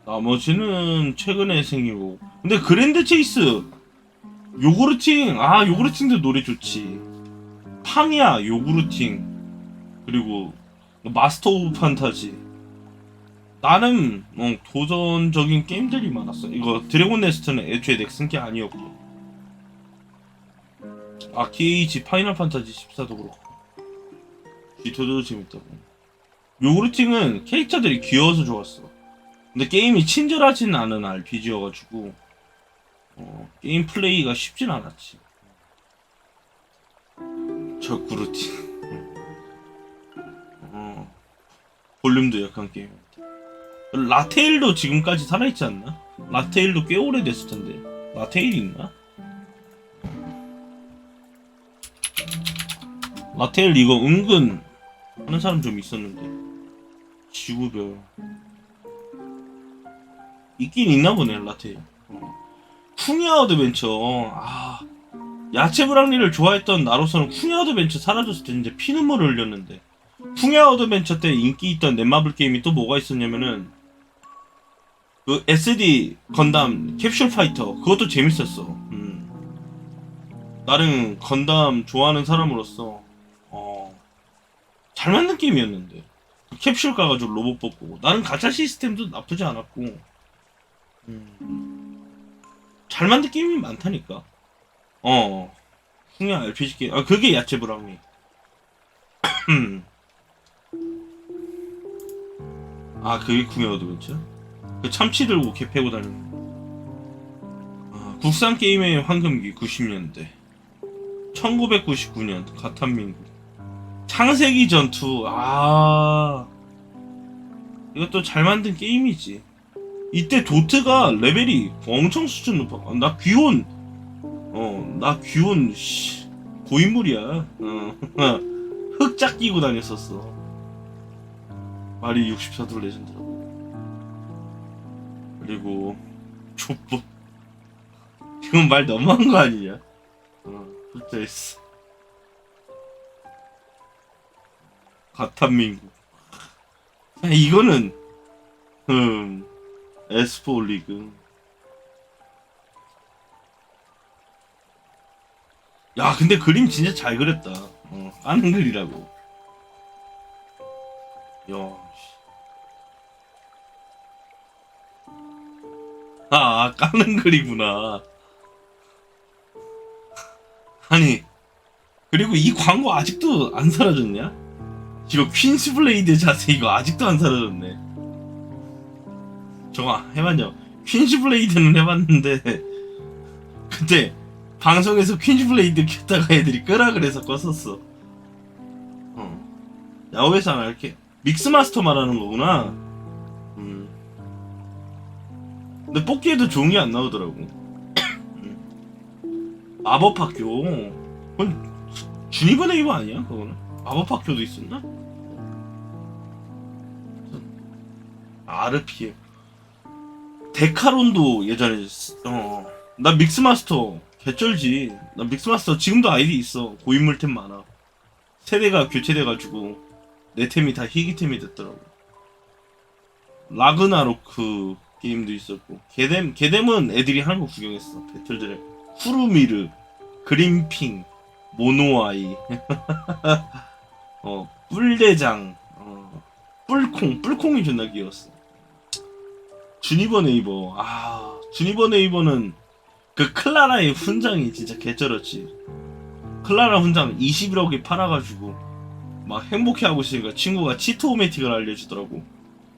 나머지는 최근에 생기고. 근데 그랜드 체이스, 요구르팅, 요구르팅도 노래 좋지. 팡야, 요구르팅, 그리고 마스터 오브 판타지. 나름 도전적인 게임들이 많았어. 이거 드래곤 네스트는 애초에 넥슨 게 아니었고, 아케이지 파이널 판타지 14도 그렇고, G2도 재밌다고. 요구르팅은 캐릭터들이 귀여워서 좋았어. 근데 게임이 친절하진 않은 RPG여가지고 게임 플레이가 쉽진 않았지. 저구르팅. 볼륨도 약한 게임이었다. 라테일도 지금까지 살아있지 않나? 라테일도 꽤 오래됐을 텐데. 라테일이 있나? 라텔 이거 은근 하는 사람 좀 있었는데. 지구별 있긴 있나 보네 라텔. 쿵야 어드벤처. 아, 야채 브랑리를 좋아했던 나로서는 쿵야 어드벤처 사라졌을 때 진짜 피눈물을 흘렸는데. 쿵야 어드벤처 때 인기 있던 넷마블 게임이 또 뭐가 있었냐면은 그 SD 건담 캡슐 파이터, 그것도 재밌었어. 나름 건담 좋아하는 사람으로서 잘 만든 게임이었는데. 캡슐 가가지고 로봇 뽑고, 나름 가챠 시스템도 나쁘지 않았고, 잘 만든 게임이 많다니까. 쿵야 RPG 게임. 아, 그게 야채 브라우니. 아, 그게 쿵야 어드벤처? 그 참치 들고 개 패고 다니는 거. 아, 국산 게임의 황금기 90년대. 1999년 가탄민국. 창세기 전투. 아, 이것도 잘 만든 게임이지. 이때 도트가 레벨이 엄청 수준 높아. 나 귀온. 나 귀온 고인물이야. 흑짝 끼고 다녔었어. 말이 64도 레전드라고. 그리고 족보. 이건 말 너무한 거 아니냐? 흑자했어. 가탄민국. 이거는 S4 리그. 야, 근데 그림 진짜 잘 그렸다. 까는 글이라고. 야, 아, 까는 글이구나. 아니, 그리고 이 광고 아직도 안 사라졌냐? 이거 퀸즈블레이드 자세 이거 아직도 안 사라졌네. 저거 해봤냐? 퀸즈블레이드는 해봤는데 그때 방송에서 퀸즈블레이드 켰다가 애들이 끄라 그래서 껐었어. 야외에서 안 할게. 믹스마스터 말하는 거구나. 근데 뽑기에도 좋은 게 안 나오더라고. 마법학교. 그건 주니버 네이버 아니야? 그거는 마법학교도 있었나? RPM. 데카론도 예전에 나 믹스마스터 개쩔지. 나 믹스마스터 지금도 아이디 있어. 고인물템 많아. 세대가 교체돼가지고 내 템이 다 희귀템이 됐더라고. 라그나로크 게임도 있었고, 게뎀은 애들이 하는 거 구경했어. 배틀드래 후루미르, 그린핑, 모노아이, 뿔대장, 뿔콩이 존나 귀여웠어. 주니버 네이버. 아, 주니버 네이버는 그 클라라의 훈장이 진짜 개쩔었지. 클라라 훈장 21억에 팔아가지고 막 행복해하고 있으니까 친구가 치트오메틱을 알려주더라고.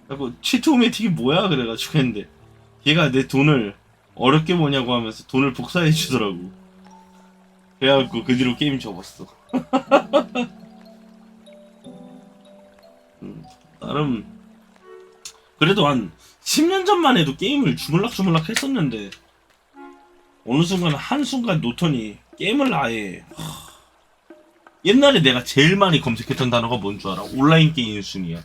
그래서 치트오메틱이 뭐야? 그래가지고 했는데 걔가 내 돈을 어렵게 뭐냐고 하면서 돈을 복사해 주더라고. 그래갖고 그 뒤로 게임 접었어. 나름 그래도 한 10년 전만 해도 게임을 주물락주물락 했었는데 어느 순간 한순간 놓더니 게임을 아예 옛날에 내가 제일 많이 검색했던 단어가 뭔 줄 알아? 온라인 게임 순위야.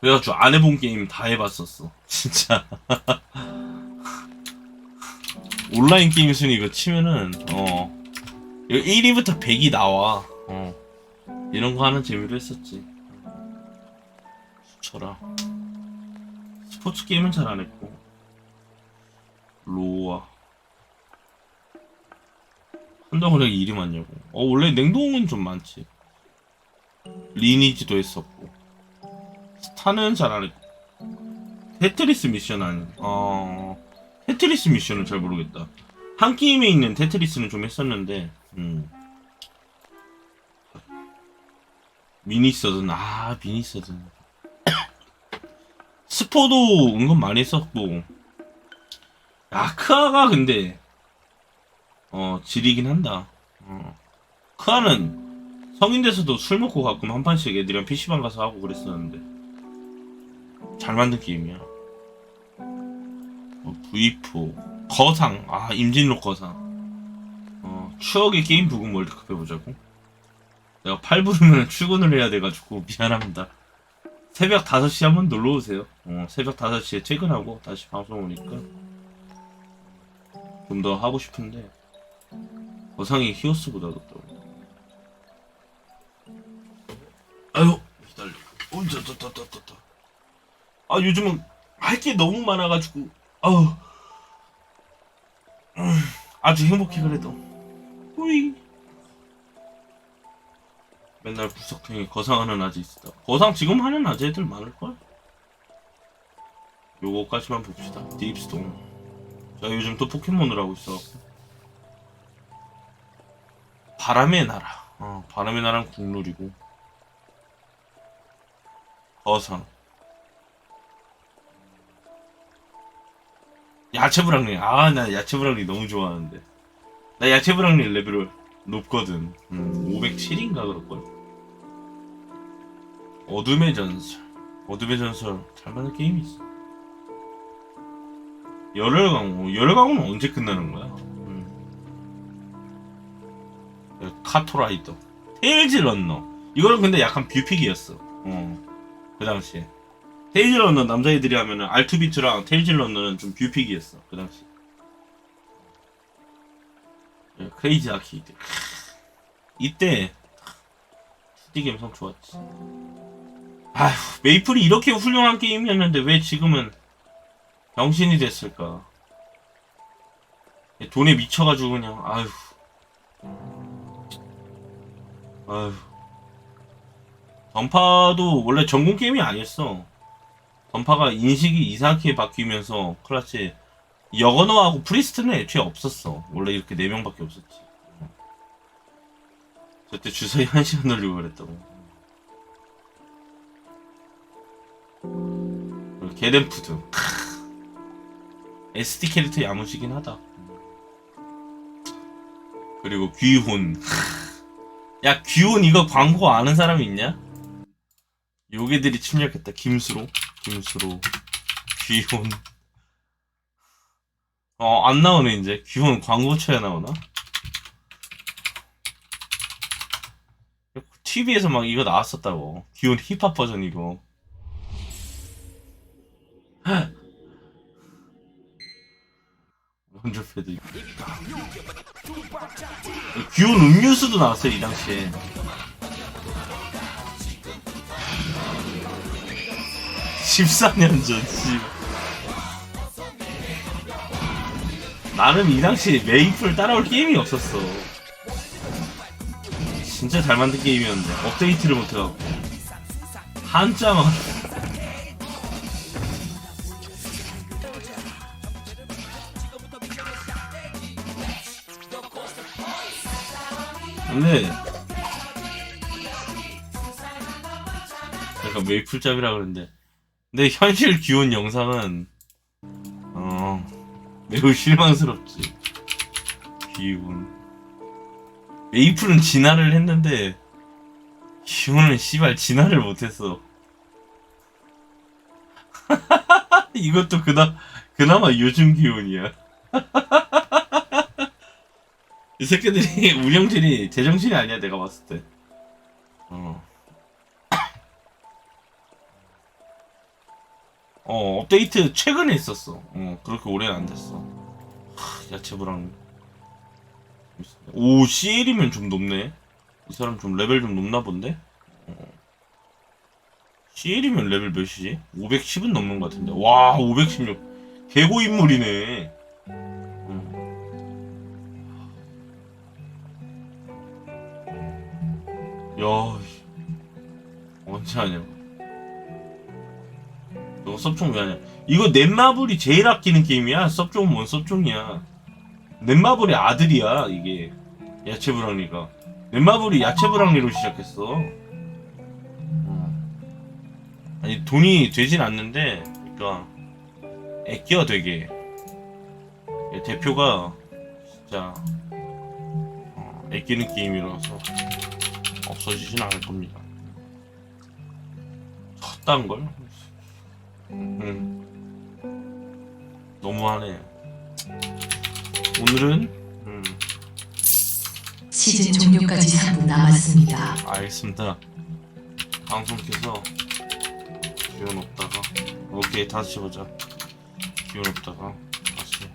그래가지고 안 해본 게임 다 해봤었어. 진짜. 온라인 게임 순위 이거 치면은 1위부터 100이 나와. 이런 거 하는 재미로 했었지. 수철아. 스포츠 게임은 잘 안 했고. 로아. 한동훈에 일이 많냐고. 원래 냉동은 좀 많지. 리니지도 했었고. 스타는 잘 안 했고. 테트리스 미션 아니. 테트리스 미션은 잘 모르겠다. 한 게임에 있는 테트리스는 좀 했었는데. 미니서든. 미니서든. 스포도 은근 많이 했었고. 크아가 근데 지리긴 한다. 크아는 성인 돼서도 술 먹고 가끔 한 판씩 애들이랑 PC방 가서 하고 그랬었는데 잘 만든 게임이야. V4 거상. 임진록 거상. 추억의 게임 부금 월드컵 해보자고. 내가 8 부르면 출근을 해야 돼가지고 미안합니다. 새벽 5시 한번 놀러오세요. 새벽 5시에 퇴근하고 다시 방송 오니까 좀 더 하고 싶은데 거상이 히오스보다 낫더라고. 아유 기다려. 떴. 아 요즘은 할 게 너무 많아가지고 아우 아주 행복해 그래도. 후이. 맨날 구석탱이 거상하는 아재 있었다. 거상 지금 하는 아재들 많을걸? 요거까지만 봅시다. 딥스톤. 자 요즘 또 포켓몬을 하고 있어. 바람의 나라. 바람의 나라는 국룰이고. 거상. 야채브랑리. 나 야채브랑리 너무 좋아하는데. 나 야채브랑리 레벨을 높거든. 507인가 그럴걸. 어둠의 전설. 어둠의 전설 잘 만든 게임이 있어. 열혈강호 언제 끝나는 거야? 카토라이더. 테일즈 런너. 이거는 근데 약간 뷰픽이었어. 그 당시에. 테일즈 런너 남자애들이 하면은 알투비트랑 테일즈 런너는 좀 뷰픽이었어. 그 당시. 크레이지 아케이드. 이때 2D 감성 좋았지. 아휴, 메이플이 이렇게 훌륭한 게임이었는데 왜 지금은 병신이 됐을까? 돈에 미쳐가지고 그냥 아휴. 던파도 원래 전공 게임이 아니었어. 던파가 인식이 이상하게 바뀌면서 클래스 여건어하고 프리스트는 애초에 없었어. 원래 이렇게 4명밖에 없었지. 저때 주사위 1시간 놀리고 그랬다고. 게덴푸드. SD 캐릭터 야무지긴 하다. 그리고 귀혼. 야 귀혼 이거 광고 아는 사람이 있냐? 요괴들이 침략했다. 김수로 귀혼. 안 나오네 이제. 귀혼 광고 쳐야 나오나? TV에서 막 이거 나왔었다고. 귀혼 힙합 버전 이거. 원조 패드. 귀혼 음료수도 나왔어요 이 당시에. (14년) 전. 나는 이 당시에 메이플 따라올 게임이 없었어. 진짜 잘 만든 게임이었는데 업데이트를 못해갖고 한자만. 근데 약간 메이플잡이라 그러는데 근데 현실 기온 영상은 매우 실망스럽지. 기온 메이플은 진화를 했는데 기온은 씨발 진화를 못했어. 이것도 그나마 요즘 기온이야. 이 새끼들이 운영진이 제정신이 아니야 내가 봤을 때. 업데이트 최근에 있었어. 그렇게 오래는 안 됐어. 야채부랑. 오, CL이면 좀 높네. 이 사람 좀 레벨 좀 높나 본데? CL이면 레벨 몇이지? 510은 넘는 것 같은데. 와, 516. 개고 인물이네. 야, 언제 하냐. 너 섭종 왜 하냐. 이거 넷마블이 제일 아끼는 게임이야. 섭종은 뭔 섭종이야. 넷마블의 아들이야 이게. 야채브랑리가 넷마블이 야채브랑리로 시작했어. 아니 돈이 되진 않는데 그러니까 애껴 되게. 대표가 진짜 애끼는 게임이라서 없어지진 않을 겁니다. 헛단걸? 너무하네. 오늘은 시즌 종료까지 3분 남았습니다. 알겠습니다. 방송 켜서 기운 없다가 오케이 다시 보자. 기운 없다가 다시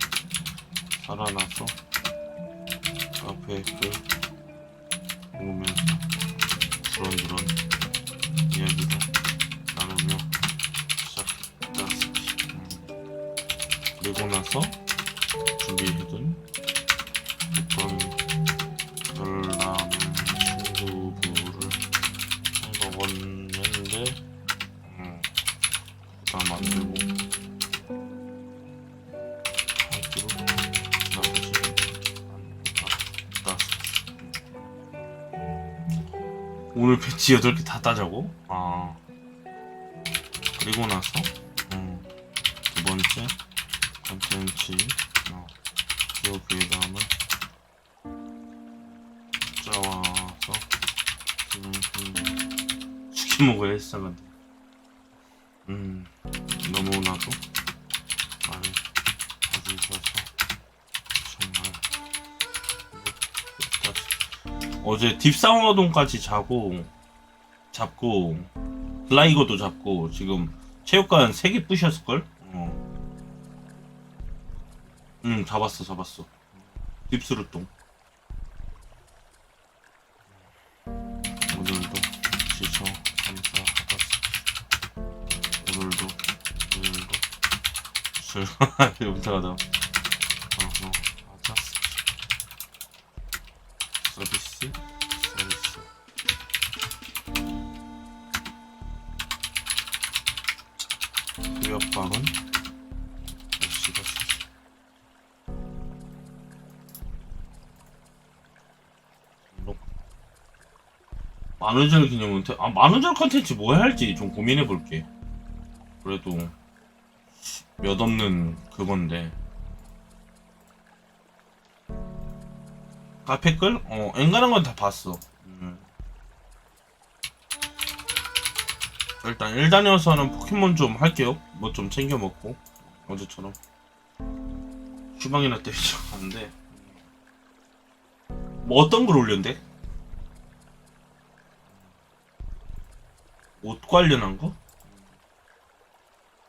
살아나서 카페에 글 보면서 그런그런 이야기를 나누며 시작했다. 그리고 나서 준비해둔 어떤 별나는 친구들을 먹었는데 다 만들고 하기로 나머지 않다. 오늘 배치 8개 다 따자고? 그리고 나서 두 번째 컨텐츠 기억에 다음에 짜와서 치킨 먹어야 했었는데 너무나도 많이 봐주셔서 정말 어제 딥사우나동까지 잡고 글라이거도 잡고 지금 체육관 3개 부셨을걸? 잡았어 딥스루똥. 오늘도 지쳐 감사하다. 오늘도 못하다. 맞았어. 서비스. 구역방은 날씨가 만우절 기념은 만우절 컨텐츠 뭐 해야 할지 좀 고민해볼게. 그래도 몇 없는 그건데 카페글? 엔간한 건 다 봤어. 일단 1단이어서는 포켓몬 좀 할게요. 뭐 좀 챙겨 먹고 어제처럼 휴방이나 때리죠. 안돼. 뭐 어떤 걸 올렸는데? 옷 관련한 거?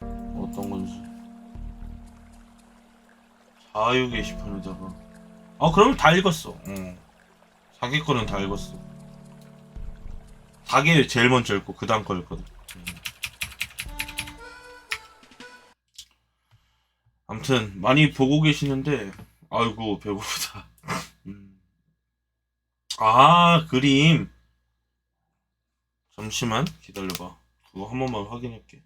어떤 건지. 자유 게시판에다가 그러면 다 읽었어. 4개 거는 다 읽었어. 4개 제일 먼저 읽고 그 다음 거 읽거든. 아무튼 많이 보고 계시는데 아이고 배고프다. 그림. 잠시만 기다려봐. 그거 한 번만 확인할게.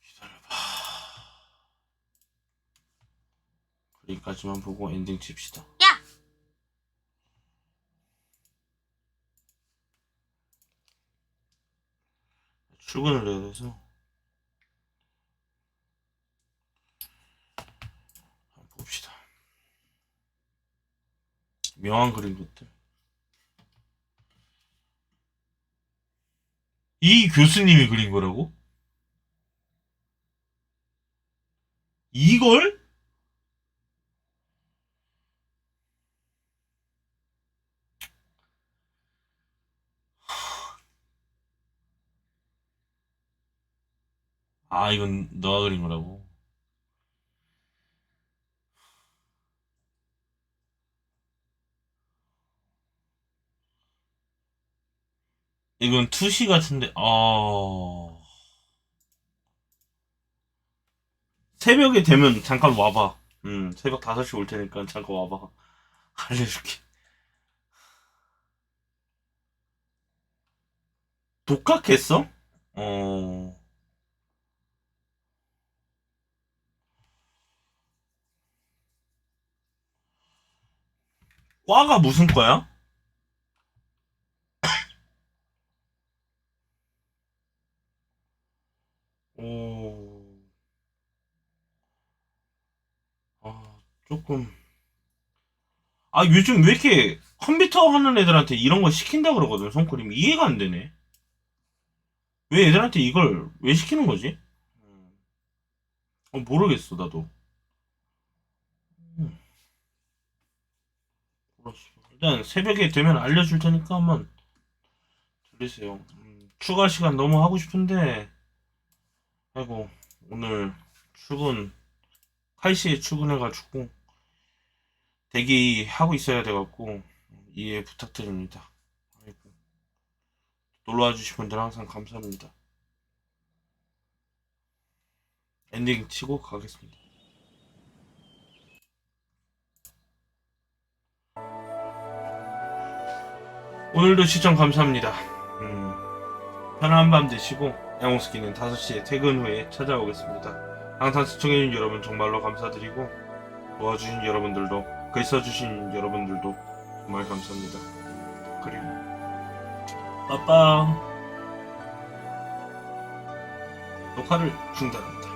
기다려봐. 그림까지만 보고 엔딩 칩시다. 야! 출근을 해야 돼서 한번 봅시다. 묘한 그림 것들. 이 교수님이 그린 거라고? 이걸? 이건 너가 그린 거라고? 이건 투시 같은데, 새벽에 되면 잠깐 와봐. 새벽 5시 올 테니까 잠깐 와봐. 알려줄게. 독학했어? 어, 과가 무슨 과야? 오, 조금, 아, 요즘 왜 이렇게 컴퓨터 하는 애들한테 이런 거 시킨다 그러거든, 손크림. 이해가 안 되네. 왜 애들한테 이걸 왜 시키는 거지? 모르겠어, 나도. 음, 일단 새벽에 되면 알려줄 테니까 한번 들리세요. 추가 시간 너무 하고 싶은데, 아이고, 오늘 출근, 8시에 출근해가지고, 대기하고 있어야 돼갖고, 이해 부탁드립니다. 아이고, 놀러와 주신 분들 항상 감사합니다. 엔딩 치고 가겠습니다. 오늘도 시청 감사합니다. 편안한 밤 되시고 양호스키는 5시에 퇴근 후에 찾아오겠습니다. 항상 시청해주신 여러분 정말로 감사드리고 도와주신 여러분들도 글 써주신 여러분들도 정말 감사합니다. 그리고 빠빠 녹화를 중단합니다.